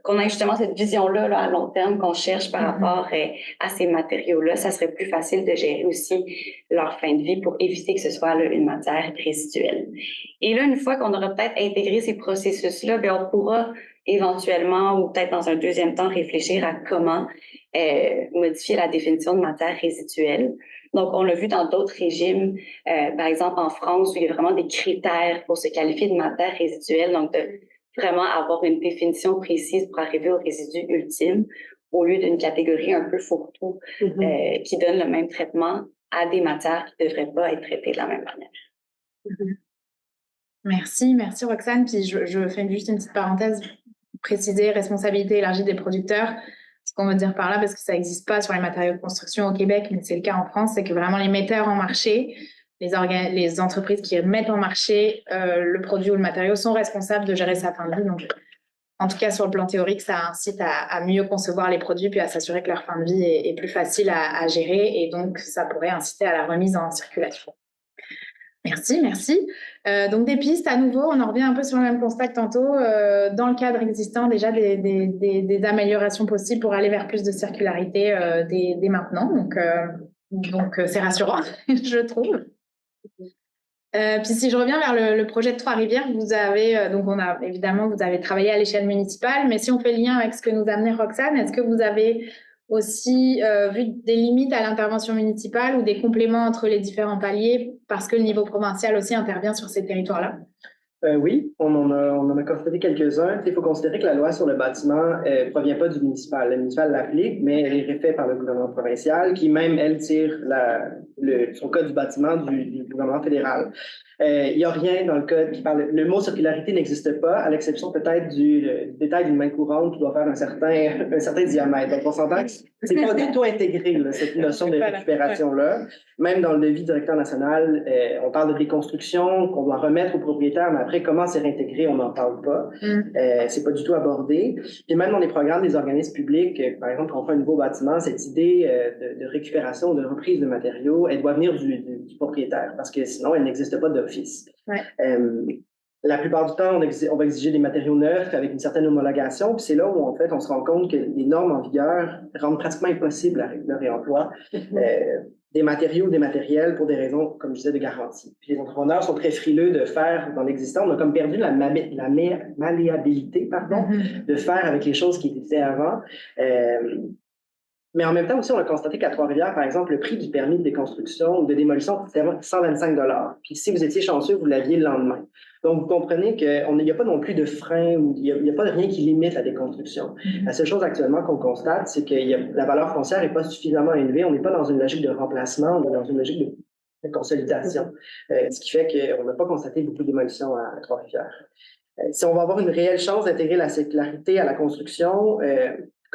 qu'on a justement cette vision-là là, à long terme qu'on cherche par rapport à ces matériaux-là, ça serait plus facile de gérer aussi leur fin de vie pour éviter que ce soit là, une matière résiduelle. Et là, une fois qu'on aura peut-être intégré ces processus-là, bien, on pourra éventuellement ou peut-être dans un deuxième temps réfléchir à comment modifier la définition de matière résiduelle. Donc, on l'a vu dans d'autres régimes, par exemple en France, où il y a vraiment des critères pour se qualifier de matière résiduelle, donc de vraiment avoir une définition précise pour arriver au résidu ultime, au lieu d'une catégorie un peu fourre-tout qui donne le même traitement à des matières qui ne devraient pas être traitées de la même manière. Merci Roxane. Puis je fais juste une petite parenthèse, préciser responsabilité élargie des producteurs. Ce qu'on veut dire par là, parce que ça n'existe pas sur les matériaux de construction au Québec, mais c'est le cas en France, c'est que vraiment les metteurs en marché, les entreprises qui mettent en marché le produit ou le matériau sont responsables de gérer sa fin de vie. Donc, en tout cas, sur le plan théorique, ça incite à mieux concevoir les produits puis à s'assurer que leur fin de vie est plus facile à gérer. Et donc, ça pourrait inciter à la remise en circulation. Merci. Donc, des pistes, à nouveau, on en revient un peu sur le même constat que tantôt. Dans le cadre existant, déjà des améliorations possibles pour aller vers plus de circularité dès maintenant. Donc c'est rassurant, je trouve. Puis si je reviens vers le projet de Trois-Rivières, vous avez vous avez travaillé à l'échelle municipale, mais si on fait le lien avec ce que nous amenait Roxane, est-ce que vous avez aussi vu des limites à l'intervention municipale ou des compléments entre les différents paliers parce que le niveau provincial aussi intervient sur ces territoires-là? Oui, on en a constaté quelques-uns. Il faut considérer que la loi sur le bâtiment ne provient pas du municipal. Le municipal l'applique, mais elle est refaite par le gouvernement provincial, qui même, elle, tire son code du bâtiment du gouvernement fédéral. Il n'y a rien dans le code qui parle... Le mot circularité n'existe pas, à l'exception peut-être du détail d'une main courante qui doit faire un certain diamètre. Donc, on s'entend que c'est pas du tout intégré, là, cette notion de récupération-là. Même dans le devis directeur national, on parle de déconstruction qu'on doit remettre au propriétaire, mais après, comment c'est réintégré, on n'en parle pas. C'est pas du tout abordé. Puis même dans les programmes des organismes publics, par exemple, quand on fait un nouveau bâtiment, cette idée de récupération, de reprise de matériaux, elle doit venir du propriétaire, parce que sinon, elle n'existe pas d'office. Ouais. La plupart du temps, on va exiger des matériaux neufs avec une certaine homologation, puis c'est là où, en fait, on se rend compte que les normes en vigueur rendent pratiquement impossible le réemploi des matériaux ou des matériels pour des raisons, comme je disais, de garantie. Puis les entrepreneurs sont très frileux de faire dans l'existant. On a comme perdu la malléabilité, de faire avec les choses qui étaient avant. Mais en même temps aussi, on a constaté qu'à Trois-Rivières, par exemple, le prix du permis de déconstruction ou de démolition, c'était 125 $. Puis si vous étiez chanceux, vous l'aviez le lendemain. Donc, vous comprenez qu'il n'y a pas non plus de frein ou il n'y a pas de rien qui limite la déconstruction. La seule chose actuellement qu'on constate, c'est que la valeur foncière n'est pas suffisamment élevée. On n'est pas dans une logique de remplacement, on est dans une logique de consolidation. Ce qui fait qu'on n'a pas constaté beaucoup de démolitions à Trois-Rivières. Si on va avoir une réelle chance d'intégrer la circularité à la construction,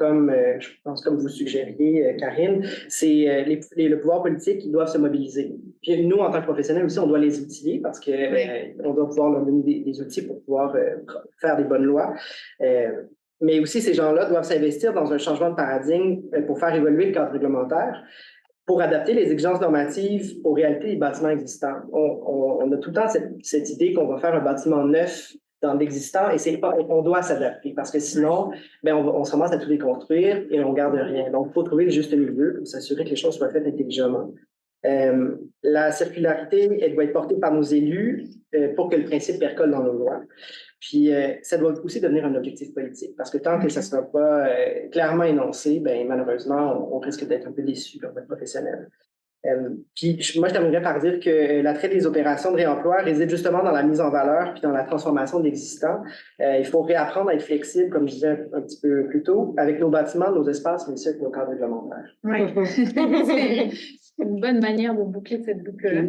je pense comme vous suggériez, Karine, c'est le pouvoir politique qui doivent se mobiliser. Puis nous, en tant que professionnels aussi, on doit les outiller parce que on doit pouvoir leur donner des outils pour pouvoir faire des bonnes lois. Mais aussi, ces gens-là doivent s'investir dans un changement de paradigme pour faire évoluer le cadre réglementaire, pour adapter les exigences normatives aux réalités des bâtiments existants. On a tout le temps cette idée qu'on va faire un bâtiment neuf dans l'existant et on doit s'adapter parce que sinon, on se ramasse à tout déconstruire et on garde rien. Donc, il faut trouver le juste milieu pour s'assurer que les choses soient faites intelligemment. La circularité, elle doit être portée par nos élus pour que le principe percole dans nos lois. Puis, ça doit aussi devenir un objectif politique parce que tant que ça ne sera pas clairement énoncé, malheureusement, on risque d'être un peu déçu comme professionnel. Puis, moi, je terminerais par dire que l'attrait des opérations de réemploi réside justement dans la mise en valeur puis dans la transformation de l'existant. Il faut réapprendre à être flexible, comme je disais un petit peu plus tôt, avec nos bâtiments, nos espaces, mais aussi avec nos cadres réglementaires. Oui, c'est une bonne manière de boucler cette boucle-là.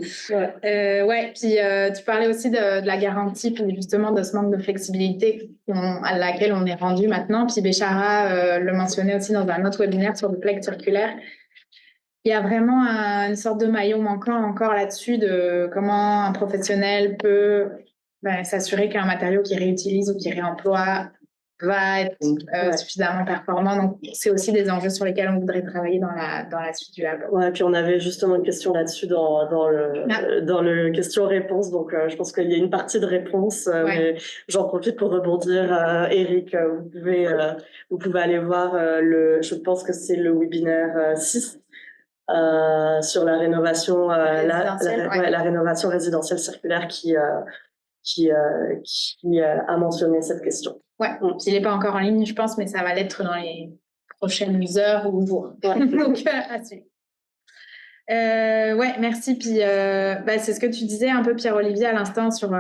Puis tu parlais aussi de la garantie, puis justement de ce manque de flexibilité à laquelle on est rendu maintenant. Puis Béchara le mentionnait aussi dans un autre webinaire sur le plaque circulaire. Il y a vraiment une sorte de maillot manquant encore là-dessus de comment un professionnel peut s'assurer qu'un matériau qu'il réutilise ou qu'il réemploie va être suffisamment performant. Donc, c'est aussi des enjeux sur lesquels on voudrait travailler dans la suite du lab. Ouais, puis on avait justement une question là-dessus dans le question-réponse. Donc, je pense qu'il y a une partie de réponse. Mais j'en profite pour rebondir. Eric, vous pouvez aller voir je pense que c'est le webinaire 6. Sur la rénovation, la rénovation résidentielle circulaire qui a mentionné cette question. Il n'est pas encore en ligne, je pense, mais ça va l'être dans les prochaines heures ou jours. Donc, à suivre. Merci. Puis, c'est ce que tu disais un peu, Pierre-Olivier, à l'instant sur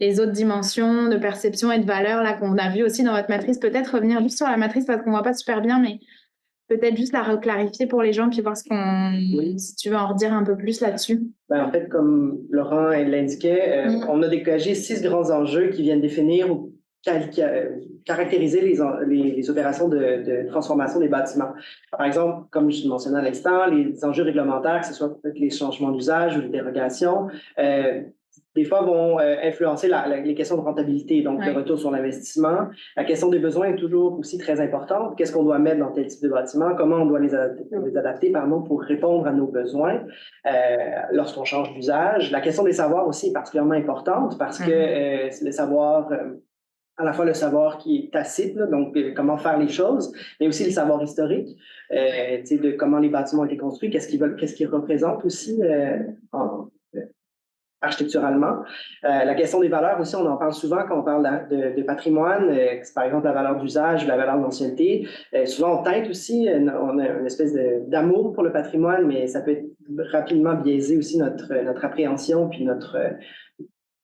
les autres dimensions de perception et de valeur là qu'on a vu aussi dans votre matrice. Peut-être revenir juste sur la matrice parce qu'on ne voit pas super bien, mais peut-être juste la reclarifier pour les gens puis voir si tu veux en redire un peu plus là-dessus. En fait, comme Laurent l'indiquait, on a dégagé 6 grands enjeux qui viennent définir ou caractériser les opérations de transformation des bâtiments. Par exemple, comme je mentionnais à l'instant, les enjeux réglementaires, que ce soit peut-être les changements d'usage ou les dérogations, des fois vont influencer les questions de rentabilité, donc le retour sur l'investissement. La question des besoins est toujours aussi très importante. Qu'est-ce qu'on doit mettre dans tel type de bâtiment? Comment on doit les adapter pour répondre à nos besoins lorsqu'on change d'usage? La question des savoirs aussi est particulièrement importante parce que le savoir... à la fois le savoir qui est tacite, là, donc comment faire les choses, mais aussi le savoir historique, de comment les bâtiments ont été construits, qu'est-ce qu'ils représentent aussi architecturalement. La question des valeurs aussi, on en parle souvent quand on parle de patrimoine, par exemple la valeur d'usage, la valeur d'ancienneté. Souvent, on teinte aussi, on a une espèce d'amour pour le patrimoine, mais ça peut être rapidement biaiser aussi notre appréhension puis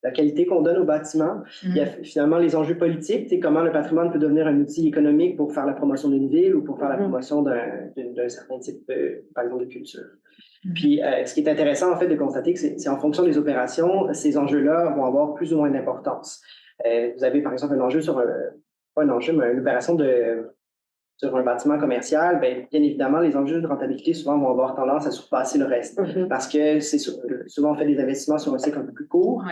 la qualité qu'on donne aux bâtiments. Il y a finalement les enjeux politiques, comment le patrimoine peut devenir un outil économique pour faire la promotion d'une ville ou pour faire la promotion d'un certain type, par exemple, de culture. Puis, ce qui est intéressant, en fait, de constater que c'est en fonction des opérations, ces enjeux-là vont avoir plus ou moins d'importance. Vous avez, par exemple, un enjeu pas un enjeu, mais une opération sur un bâtiment commercial, bien évidemment, les enjeux de rentabilité souvent vont avoir tendance à surpasser le reste. Parce que souvent, on fait des investissements sur un cycle un peu plus court.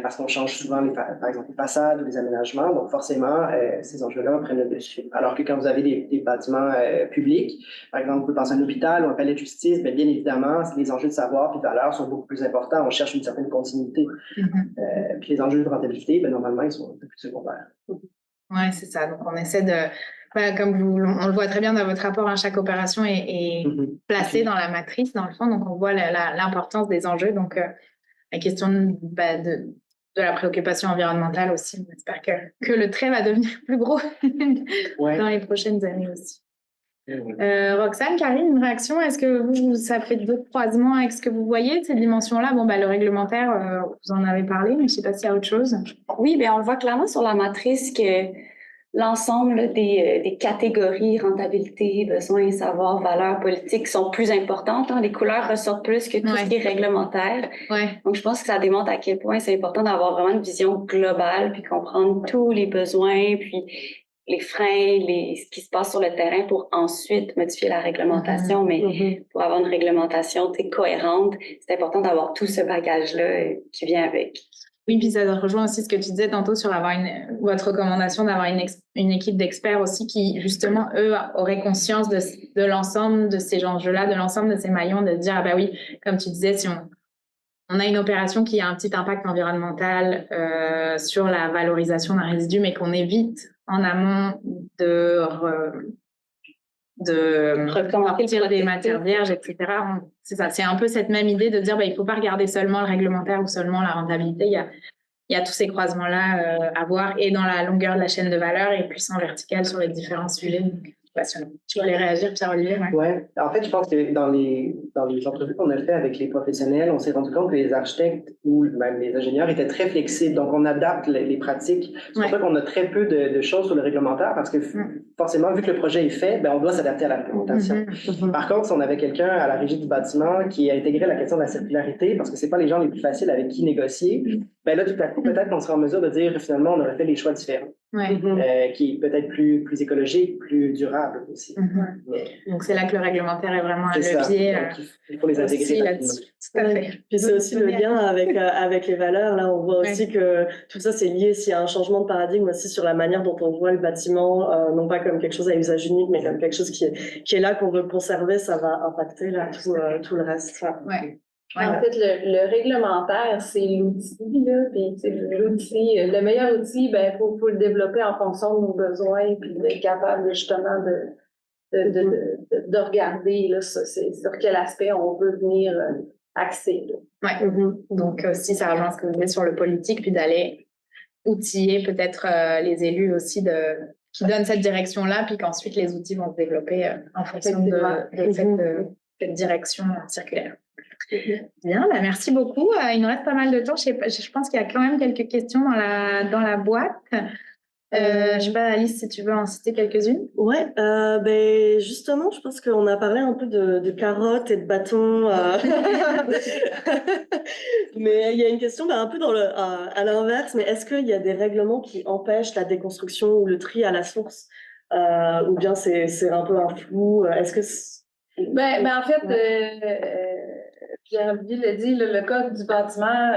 Parce qu'on change souvent, par exemple, les façades ou les aménagements. Donc, forcément, ces enjeux-là prennent le dessus. Alors que quand vous avez des bâtiments publics, par exemple, vous pouvez penser à un hôpital ou un palais de justice, bien évidemment, les enjeux de savoir et de valeur sont beaucoup plus importants. On cherche une certaine continuité. Puis les enjeux de rentabilité, normalement, ils sont un peu plus secondaires. Oui, c'est ça. Donc, on essaie de... comme on le voit très bien dans votre rapport, chaque opération est placée dans la matrice, dans le fond. Donc, on voit l'importance des enjeux. Donc, la question de la préoccupation environnementale aussi. On espère que le trait va devenir plus gros dans les prochaines années aussi. Roxane, Karine, une réaction? Est-ce que ça fait d'autres croisements avec ce que vous voyez, ces dimensions-là? Le réglementaire, vous en avez parlé, mais je ne sais pas s'il y a autre chose. Oui, on le voit clairement sur la matrice que l'ensemble des catégories, rentabilité, besoins, savoir, valeurs, politiques sont plus importantes. Les couleurs ressortent plus que tout ce qui est réglementaire. Donc, je pense que ça démontre à quel point c'est important d'avoir vraiment une vision globale puis comprendre tous les besoins puis les freins, ce qui se passe sur le terrain pour ensuite modifier la réglementation. Mais pour avoir une réglementation cohérente, c'est important d'avoir tout ce bagage-là qui vient avec. Oui, puis ça rejoint aussi ce que tu disais tantôt sur votre recommandation d'avoir une équipe d'experts aussi qui, justement, eux, auraient conscience de l'ensemble de ces enjeux-là, de l'ensemble de ces maillons, de dire, ah ben oui, comme tu disais, si on a une opération qui a un petit impact environnemental sur la valorisation d'un résidu, mais qu'on évite en amont de sortir des matières vierges, etc. C'est ça, c'est un peu cette même idée de dire il ne faut pas regarder seulement le réglementaire ou seulement la rentabilité. Il y a tous ces croisements-là à voir et dans la longueur de la chaîne de valeur et plus en vertical sur les différents sujets. Passionnant. Tu voulais réagir, Pierre-Olivier? Ouais. En fait, je pense que dans les entrevues qu'on a fait avec les professionnels, on s'est rendu compte que les architectes ou même les ingénieurs étaient très flexibles. Donc, on adapte les pratiques. C'est pour ça qu'on a très peu de choses sur le réglementaire parce que forcément, vu que le projet est fait, on doit s'adapter à la réglementation. Par contre, si on avait quelqu'un à la régie du bâtiment qui a intégré la question de la circularité, parce que c'est pas les gens les plus faciles avec qui négocier, là, tout à coup, peut-être qu'on sera en mesure de dire finalement, on aurait fait les choix différents. Qui est peut-être plus écologique, plus durable aussi. Donc, c'est là que le réglementaire est vraiment un levier. Il faut les intégrer là-dessus. Tout à fait. Puis c'est aussi le lien avec les valeurs. Là, on voit aussi que tout ça, c'est lié s'il y a un changement de paradigme aussi sur la manière dont on voit le bâtiment, non pas comme quelque chose à usage unique, mais comme quelque chose qui est là, qu'on veut conserver, ça va impacter là, tout le reste. En fait, le réglementaire, c'est l'outil, là, puis c'est l'outil, le meilleur outil, faut le développer en fonction de nos besoins, puis d'être capable justement de regarder là, sur quel aspect on veut venir axer. Donc, si ça rejoint ce que vous dites sur le politique, puis d'aller outiller peut-être les élus aussi qui donnent cette direction-là, puis qu'ensuite les outils vont se développer en fonction de cette direction circulaire. Bien, merci beaucoup. Il nous reste pas mal de temps. Je pense qu'il y a quand même quelques questions dans la boîte. Je sais pas, Alice, si tu veux en citer quelques-unes. Ouais, justement, je pense qu'on a parlé un peu de carottes et de bâtons. Mais il y a une question un peu à l'inverse. Mais est-ce qu'il y a des règlements qui empêchent la déconstruction ou le tri à la source, ou bien c'est un peu un flou? Est-ce que en fait, Pierre-Olivier l'a dit, le code du bâtiment,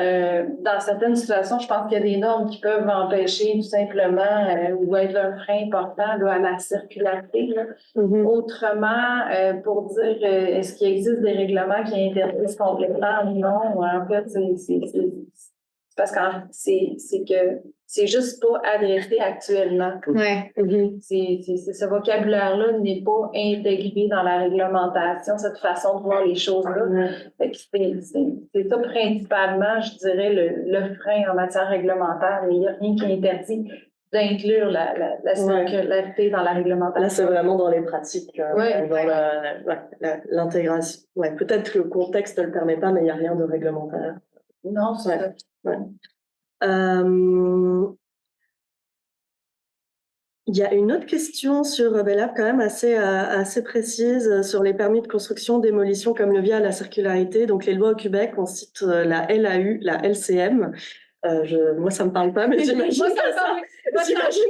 dans certaines situations, je pense qu'il y a des normes qui peuvent empêcher tout simplement ou être un frein important là, à la circularité. Autrement, pour dire est-ce qu'il existe des règlements qui interdisent complètement ou non, en fait, c'est parce que c'est juste pas adressé actuellement. Ce vocabulaire-là n'est pas intégré dans la réglementation, cette façon de voir les choses-là. C'est ça principalement, je dirais, le frein en matière réglementaire. Mais il n'y a rien qui interdit d'inclure la circularité dans la réglementation. Là, c'est vraiment dans les pratiques, dans l'intégration. Peut-être que le contexte ne le permet pas, mais il n'y a rien de réglementaire. Non, c'est ça. Il y a une autre question sur là quand même assez précise sur les permis de construction, démolition comme levier à la circularité. Donc les lois au Québec, on cite la LAU, la LCM. Moi ça me parle pas, mais j'imagine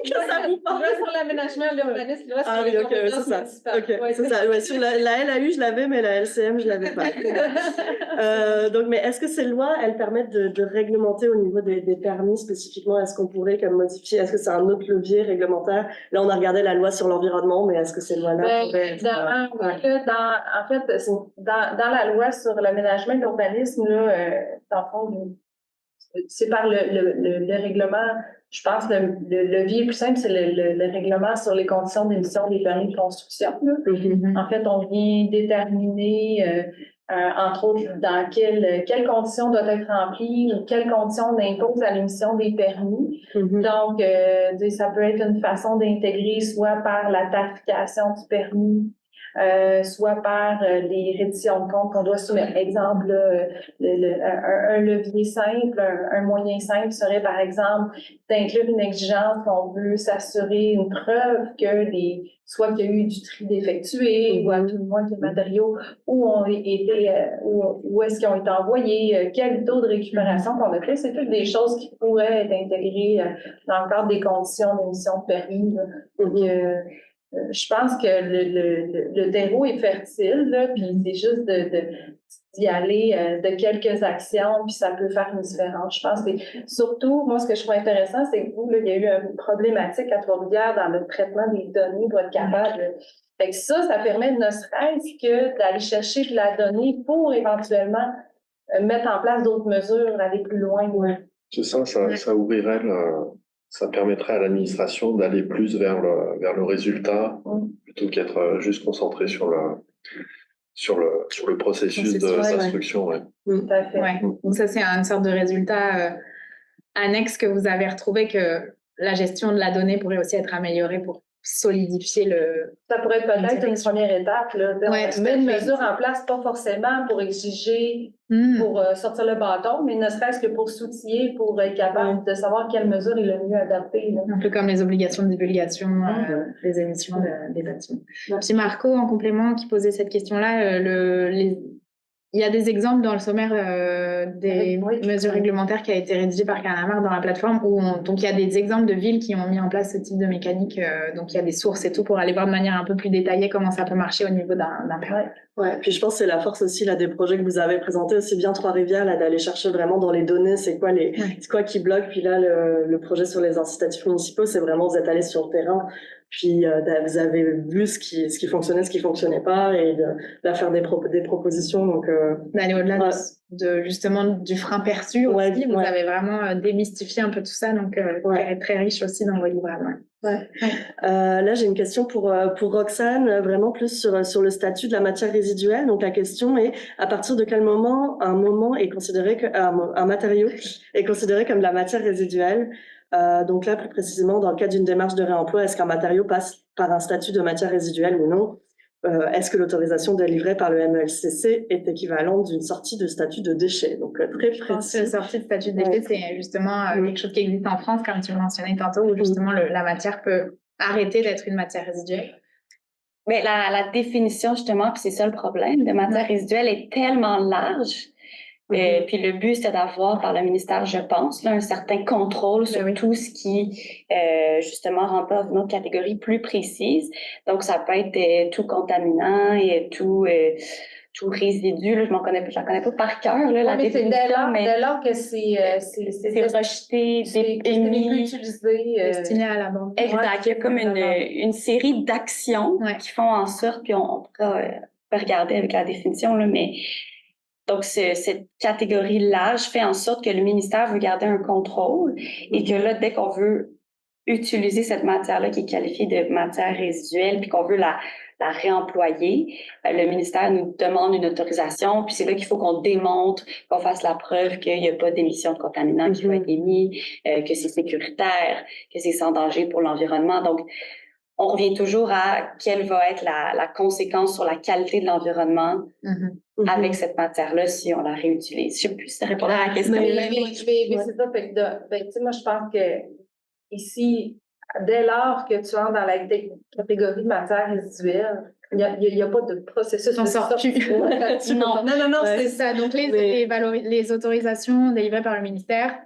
que ça vous parle. Sur l'aménagement, l'urbanisme, oui, ok, c'est ça. C'est ça. Ouais, sur la LAU, je l'avais, mais la LCM, je l'avais pas. Donc, mais est-ce que ces lois, elles permettent de réglementer au niveau des permis spécifiquement? Est-ce qu'on pourrait comme modifier? Est-ce que c'est un autre levier réglementaire? Là, on a regardé la loi sur l'environnement, mais est-ce que ces lois-là pourraient être... En fait, dans la loi sur l'aménagement et l'urbanisme, dans le fond, c'est par le règlement, je pense que le levier plus simple, c'est le règlement sur les conditions d'émission des permis de construction. En fait, on vient déterminer, entre autres, dans quelles conditions doivent être remplies ou quelles conditions on impose à l'émission des permis. Donc, ça peut être une façon d'intégrer soit par la tarification du permis soit par les redditions de comptes qu'on doit soumettre. Exemple, là, un levier simple, un moyen simple serait par exemple d'inclure une exigence qu'on veut s'assurer une preuve que soit qu'il y a eu du tri d'effectué, ou à tout le moins que les matériaux où est-ce qu'ils ont été envoyés, quel taux de récupération qu'on a fait. C'est toutes des choses qui pourraient être intégrées dans le cadre des conditions d'émission de permis. Donc, je pense que le terreau est fertile, là, puis c'est juste d'y aller de quelques actions, puis ça peut faire une différence. Je pense que surtout, moi, ce que je trouve intéressant, c'est que vous, là, il y a eu une problématique à Trois-Rivières dans le traitement des données pour être capable. Fait que ça permet ne serait-ce que d'aller chercher de la donnée pour éventuellement mettre en place d'autres mesures, aller plus loin. C'est ça, ça ouvrirait ça permettrait à l'administration d'aller plus vers le résultat plutôt qu'être juste concentré sur le processus d'instruction. Ouais. Tout à fait. Ouais. Donc ça, c'est une sorte de résultat annexe que vous avez retrouvé, que la gestion de la donnée pourrait aussi être améliorée pour solidifier le... Ça pourrait être peut-être une première étape. Là. Ouais, on met une mesure en place, pas forcément pour exiger, pour sortir le bâton, mais ne serait-ce que pour s'outiller, pour être capable de savoir quelle mesure est le mieux adaptée. Là. Un peu comme les obligations de divulgation des émissions des bâtiments. Puis Marco, en complément, qui posait cette question-là, il y a des exemples dans le sommaire des mesures réglementaires qui a été rédigé par Canamar dans la plateforme donc il y a des exemples de villes qui ont mis en place ce type de mécanique. Donc il y a des sources et tout pour aller voir de manière un peu plus détaillée comment ça peut marcher au niveau d'un permis. Ouais, puis je pense que c'est la force aussi là des projets que vous avez présentés aussi bien Trois-Rivières là d'aller chercher vraiment dans les données c'est quoi qui bloque. Puis là le projet sur les incitatifs municipaux c'est vraiment vous êtes allé sur le terrain. Puis vous avez vu ce qui fonctionnait, ce qui fonctionnait pas, et de faire des propositions. Donc d'aller au-delà de justement du frein perçu aussi. Vous avez vraiment démystifié un peu tout ça, donc très riche aussi dans vos livrables. Là, j'ai une question pour Roxane, vraiment plus sur le statut de la matière résiduelle. Donc la question est à partir de quel moment un matériau est considéré comme de la matière résiduelle. Donc là, plus précisément, dans le cas d'une démarche de réemploi, est-ce qu'un matériau passe par un statut de matière résiduelle ou non? Est-ce que l'autorisation délivrée par le MELCC est équivalente d'une sortie de statut de déchet? Donc très précis. La sortie de statut de déchet, c'est justement quelque chose qui existe en France, comme tu le mentionnais tantôt, où justement la matière peut arrêter d'être une matière résiduelle. Mais la définition, justement, puis c'est ça le problème, de matière résiduelle est tellement large. Puis le but, c'est d'avoir par le ministère, je pense, là, un certain contrôle sur tout ce qui, justement, remplace une autre catégorie plus précise. Donc, ça peut être tout contaminant et tout résidu. Là, j'en connais pas par cœur, là, la définition. Dès lors que c'est rejeté, émis, destiné à la banque. Exact. Il y a comme une série d'actions qui font en sorte, puis on pourra regarder avec la définition, là, mais donc, cette catégorie large fait en sorte que le ministère veut garder un contrôle et que là, dès qu'on veut utiliser cette matière-là qui est qualifiée de matière résiduelle puis qu'on veut la réemployer, le ministère nous demande une autorisation puis c'est là qu'il faut qu'on démontre, qu'on fasse la preuve qu'il n'y a pas d'émission de contaminants qui va être émis, que c'est sécuritaire, que c'est sans danger pour l'environnement. Donc, on revient toujours à quelle va être la conséquence sur la qualité de l'environnement avec cette matière-là si on la réutilise. Je ne sais plus si ça répond à la question. Mais c'est ça. Moi, je pense que ici, dès lors que tu entres dans la catégorie de matière résiduelle, il n'y a pas de processus de sortie. Non, c'est ça. Donc, les autorisations délivrées par le ministère,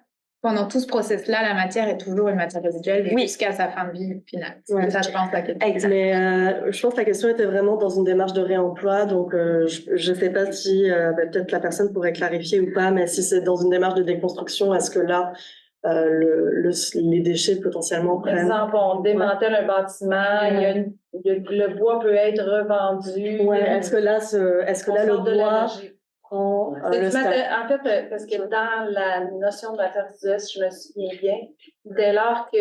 pendant tout ce process-là, la matière est toujours une matière résiduelle jusqu'à sa fin de vie finale. C'est ça, je pense, la question. Mais je pense que la question était vraiment dans une démarche de réemploi. Donc, je ne sais pas si peut-être la personne pourrait clarifier ou pas, mais si c'est dans une démarche de déconstruction, est-ce que là, les déchets potentiellement prennent... Par exemple, on démantèle un bâtiment, le bois peut être revendu. Est-ce que là, le bois... En fait, parce que dans la notion de matière résiduelle, si je me souviens bien, dès lors que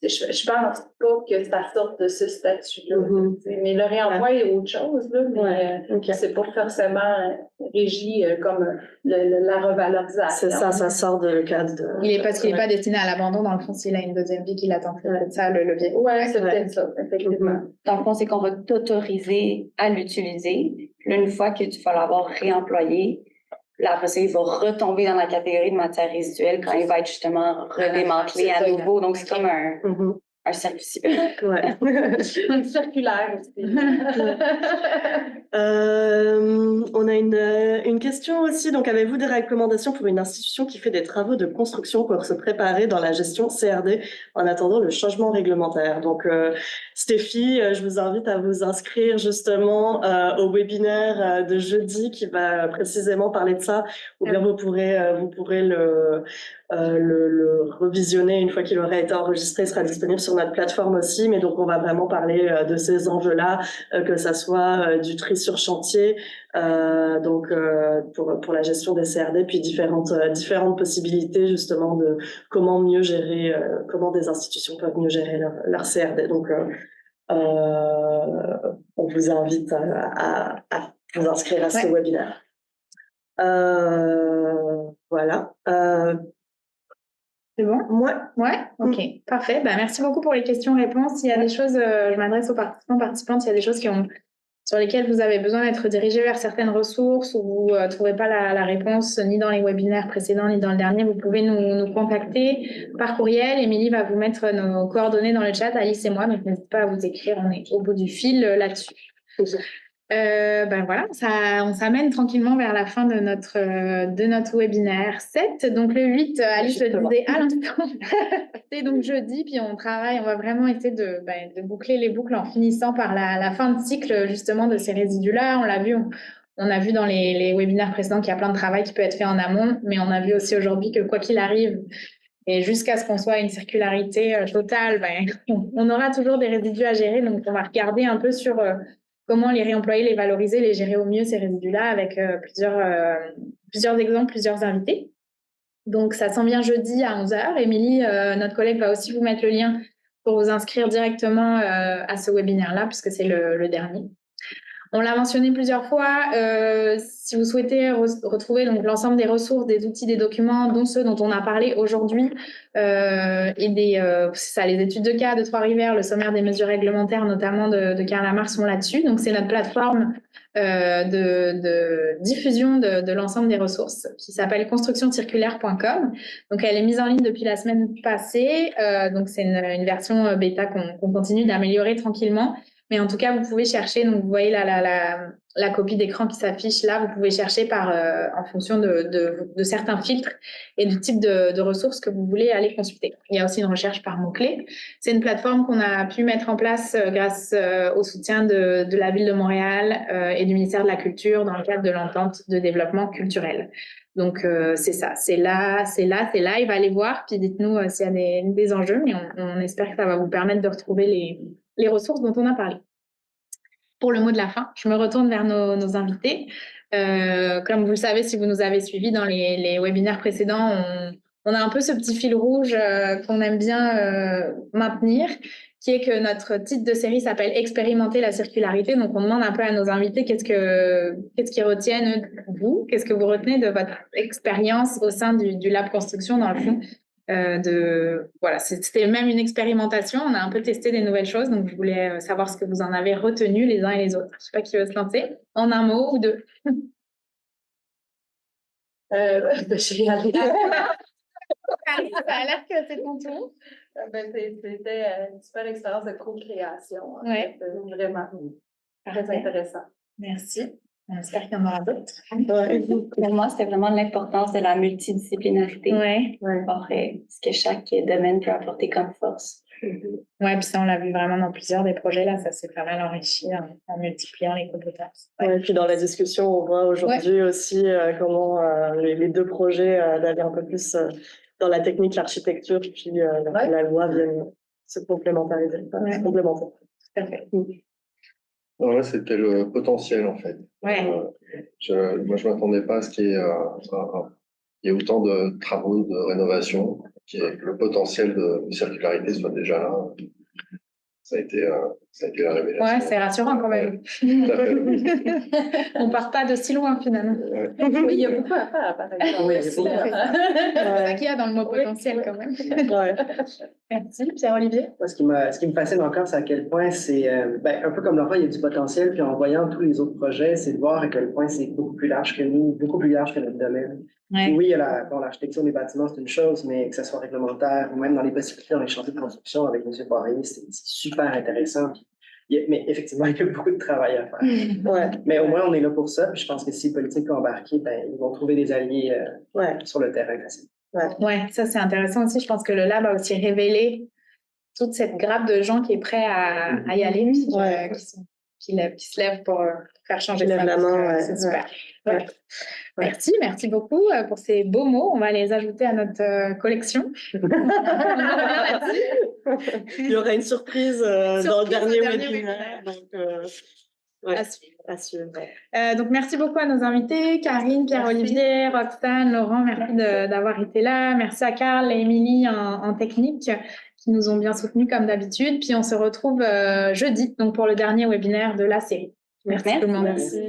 je pense pas que ça sorte de ce statut-là. Mhm. Mais le réemploi est autre chose, là, mais Ouais, ok. c'est pas forcément régi comme la revalorisation. C'est ça, ça sort de cadre de. Parce qu'il n'est pas destiné à l'abandon, dans le fond, s'il a une deuxième vie qui l'attend. C'est peut-être ça le levier. Ouais, c'est peut-être ça, effectivement. Dans le fond, c'est qu'on va t'autoriser à l'utiliser. Puis là, une fois que tu vas l'avoir réemployé, là, après ça, il va retomber dans la catégorie de matière résiduelle quand il va être justement redémantelé à nouveau. Donc, c'est comme un cercle vicieux. Ouais. Circulaire aussi. On a une question aussi. Donc, avez-vous des recommandations pour une institution qui fait des travaux de construction pour se préparer dans la gestion CRD en attendant le changement réglementaire? Donc, Stéphie, je vous invite à vous inscrire justement au webinaire de jeudi qui va précisément parler de ça, ou bien vous pourrez le revisionner une fois qu'il aura été enregistré, il sera disponible sur notre plateforme aussi. Mais donc, on va vraiment parler de ces enjeux-là, que ça soit du tri sur chantier, donc pour la gestion des CRD, puis différentes possibilités justement de comment mieux gérer, comment des institutions peuvent mieux gérer leur CRD. Donc, on vous invite à vous inscrire à ce webinaire. Voilà. C'est bon? Ouais. Ok, parfait. Bah, merci beaucoup pour les questions-réponses. S'il y a des choses, je m'adresse aux participantes, s'il y a des choses sur lesquelles vous avez besoin d'être dirigé vers certaines ressources ou vous ne trouvez pas la réponse ni dans les webinaires précédents ni dans le dernier, vous pouvez nous contacter par courriel. Émilie va vous mettre nos coordonnées dans le chat, Alice et moi, donc n'hésitez pas à vous écrire, on est au bout du fil là-dessus. Voilà, on s'amène tranquillement vers la fin de notre webinaire 7. Donc le 8, Alice le disait à l'instant, c'est donc jeudi, puis on va vraiment essayer de boucler les boucles en finissant par la fin de cycle justement de ces résidus-là. On l'a vu, on a vu dans les webinaires précédents qu'il y a plein de travail qui peut être fait en amont, mais on a vu aussi aujourd'hui que quoi qu'il arrive, et jusqu'à ce qu'on soit à une circularité totale, on aura toujours des résidus à gérer. Donc on va regarder un peu sur comment les réemployer, les valoriser, les gérer au mieux, ces résidus-là, avec plusieurs exemples, plusieurs invités. Donc, ça s'en vient jeudi à 11h. Émilie, notre collègue, va aussi vous mettre le lien pour vous inscrire directement à ce webinaire-là, puisque c'est le dernier. On l'a mentionné plusieurs fois. Si vous souhaitez retrouver donc l'ensemble des ressources, des outils, des documents, dont ceux dont on a parlé aujourd'hui, et les études de cas de Trois-Rivières, le sommaire des mesures réglementaires, notamment de Karl Lamar, sont là-dessus. Donc, c'est notre plateforme de diffusion de l'ensemble des ressources qui s'appelle constructioncirculaire.com. Donc, elle est mise en ligne depuis la semaine passée. Donc, c'est une version bêta qu'on continue d'améliorer tranquillement. Mais en tout cas, vous pouvez chercher, donc vous voyez la copie d'écran qui s'affiche là, vous pouvez chercher en fonction de certains filtres et du type de ressources que vous voulez aller consulter. Il y a aussi une recherche par mots-clés. C'est une plateforme qu'on a pu mettre en place grâce au soutien de la Ville de Montréal et du ministère de la Culture dans le cadre de l'entente de développement culturel. Donc, c'est ça, c'est là, il va aller voir, puis dites-nous s'il y a des enjeux, mais on espère que ça va vous permettre de retrouver les ressources dont on a parlé. Pour le mot de la fin, je me retourne vers nos invités. Comme vous le savez, si vous nous avez suivis dans les webinaires précédents, on a un peu ce petit fil rouge qu'on aime bien maintenir, qui est que notre titre de série s'appelle « Expérimenter la circularité ». Donc, on demande un peu à nos invités qu'est-ce qu'ils retiennent, vous, qu'est-ce que vous retenez de votre expérience au sein du Lab Construction, dans le fond. Voilà, c'était même une expérimentation. On a un peu testé des nouvelles choses, donc je voulais savoir ce que vous en avez retenu les uns et les autres. Je ne sais pas qui veut se lancer. En un mot ou deux. J'ai allé. Ça a l'air que c'est ton tour. C'était une super expérience de co-création. Ouais. Vraiment très intéressant. Merci. On espère qu'il y en aura d'autres. Pour moi, c'était vraiment l'importance de la multidisciplinarité. Ce que chaque domaine peut apporter comme force. Oui, puis ça, on l'a vu vraiment dans plusieurs des projets. Là, ça s'est pas mal enrichi en multipliant les compétences. Ouais, puis dans la discussion, on voit aujourd'hui aussi comment les deux projets d'aller un peu plus dans la technique, l'architecture, puis la loi viennent se complémentariser. Complémenter. Tout à fait. Alors là, c'était le potentiel, en fait. Ouais. Moi, je ne m'attendais pas à ce qu'il y ait autant de travaux de rénovation. que le potentiel de circularité soit déjà là. Ça a été la révélation. Ouais, c'est rassurant quand même. Tout à fait. On part pas de si loin finalement. Ouais. Oui, il y a beaucoup à faire, par exemple. Oui, Merci. C'est ça qu'il y a dans le mot potentiel quand même. Ouais. Merci, Pierre-Olivier. Moi, ce qui me fascine encore, c'est à quel point c'est, un peu comme Laura, il y a du potentiel, puis en voyant tous les autres projets, c'est de voir à quel point c'est beaucoup plus large que nous, beaucoup plus large que notre domaine. Ouais. Et oui, il y a l'architecture des bâtiments, c'est une chose, mais que ce soit réglementaire, ou même dans les possibilités dans les chantiers de construction avec M. Poirier, c'est super intéressant. Mais effectivement, il y a beaucoup de travail à faire. Ouais. Mais au moins, on est là pour ça, puis je pense que si les politiques ont embarqué, ben, ils vont trouver des alliés sur le terrain facile. Ouais, ça c'est intéressant aussi. Je pense que le lab a aussi révélé toute cette grappe de gens qui est prêt à y aller, puis qui se lèvent pour faire changer ça. Lève la main, ouais. C'est super. Ouais. Ouais. Merci beaucoup pour ces beaux mots. On va les ajouter à notre collection. Il y aura une surprise dans le dernier webinaire. Donc, ouais, À suivre. à suivre. Donc, merci beaucoup à nos invités, Karine, Pierre-Olivier, Roxane, Laurent, merci d'avoir été là. Merci à Karl et Émilie en technique qui nous ont bien soutenus comme d'habitude. Puis on se retrouve jeudi donc pour le dernier webinaire de la série. Merci tout le monde. Merci.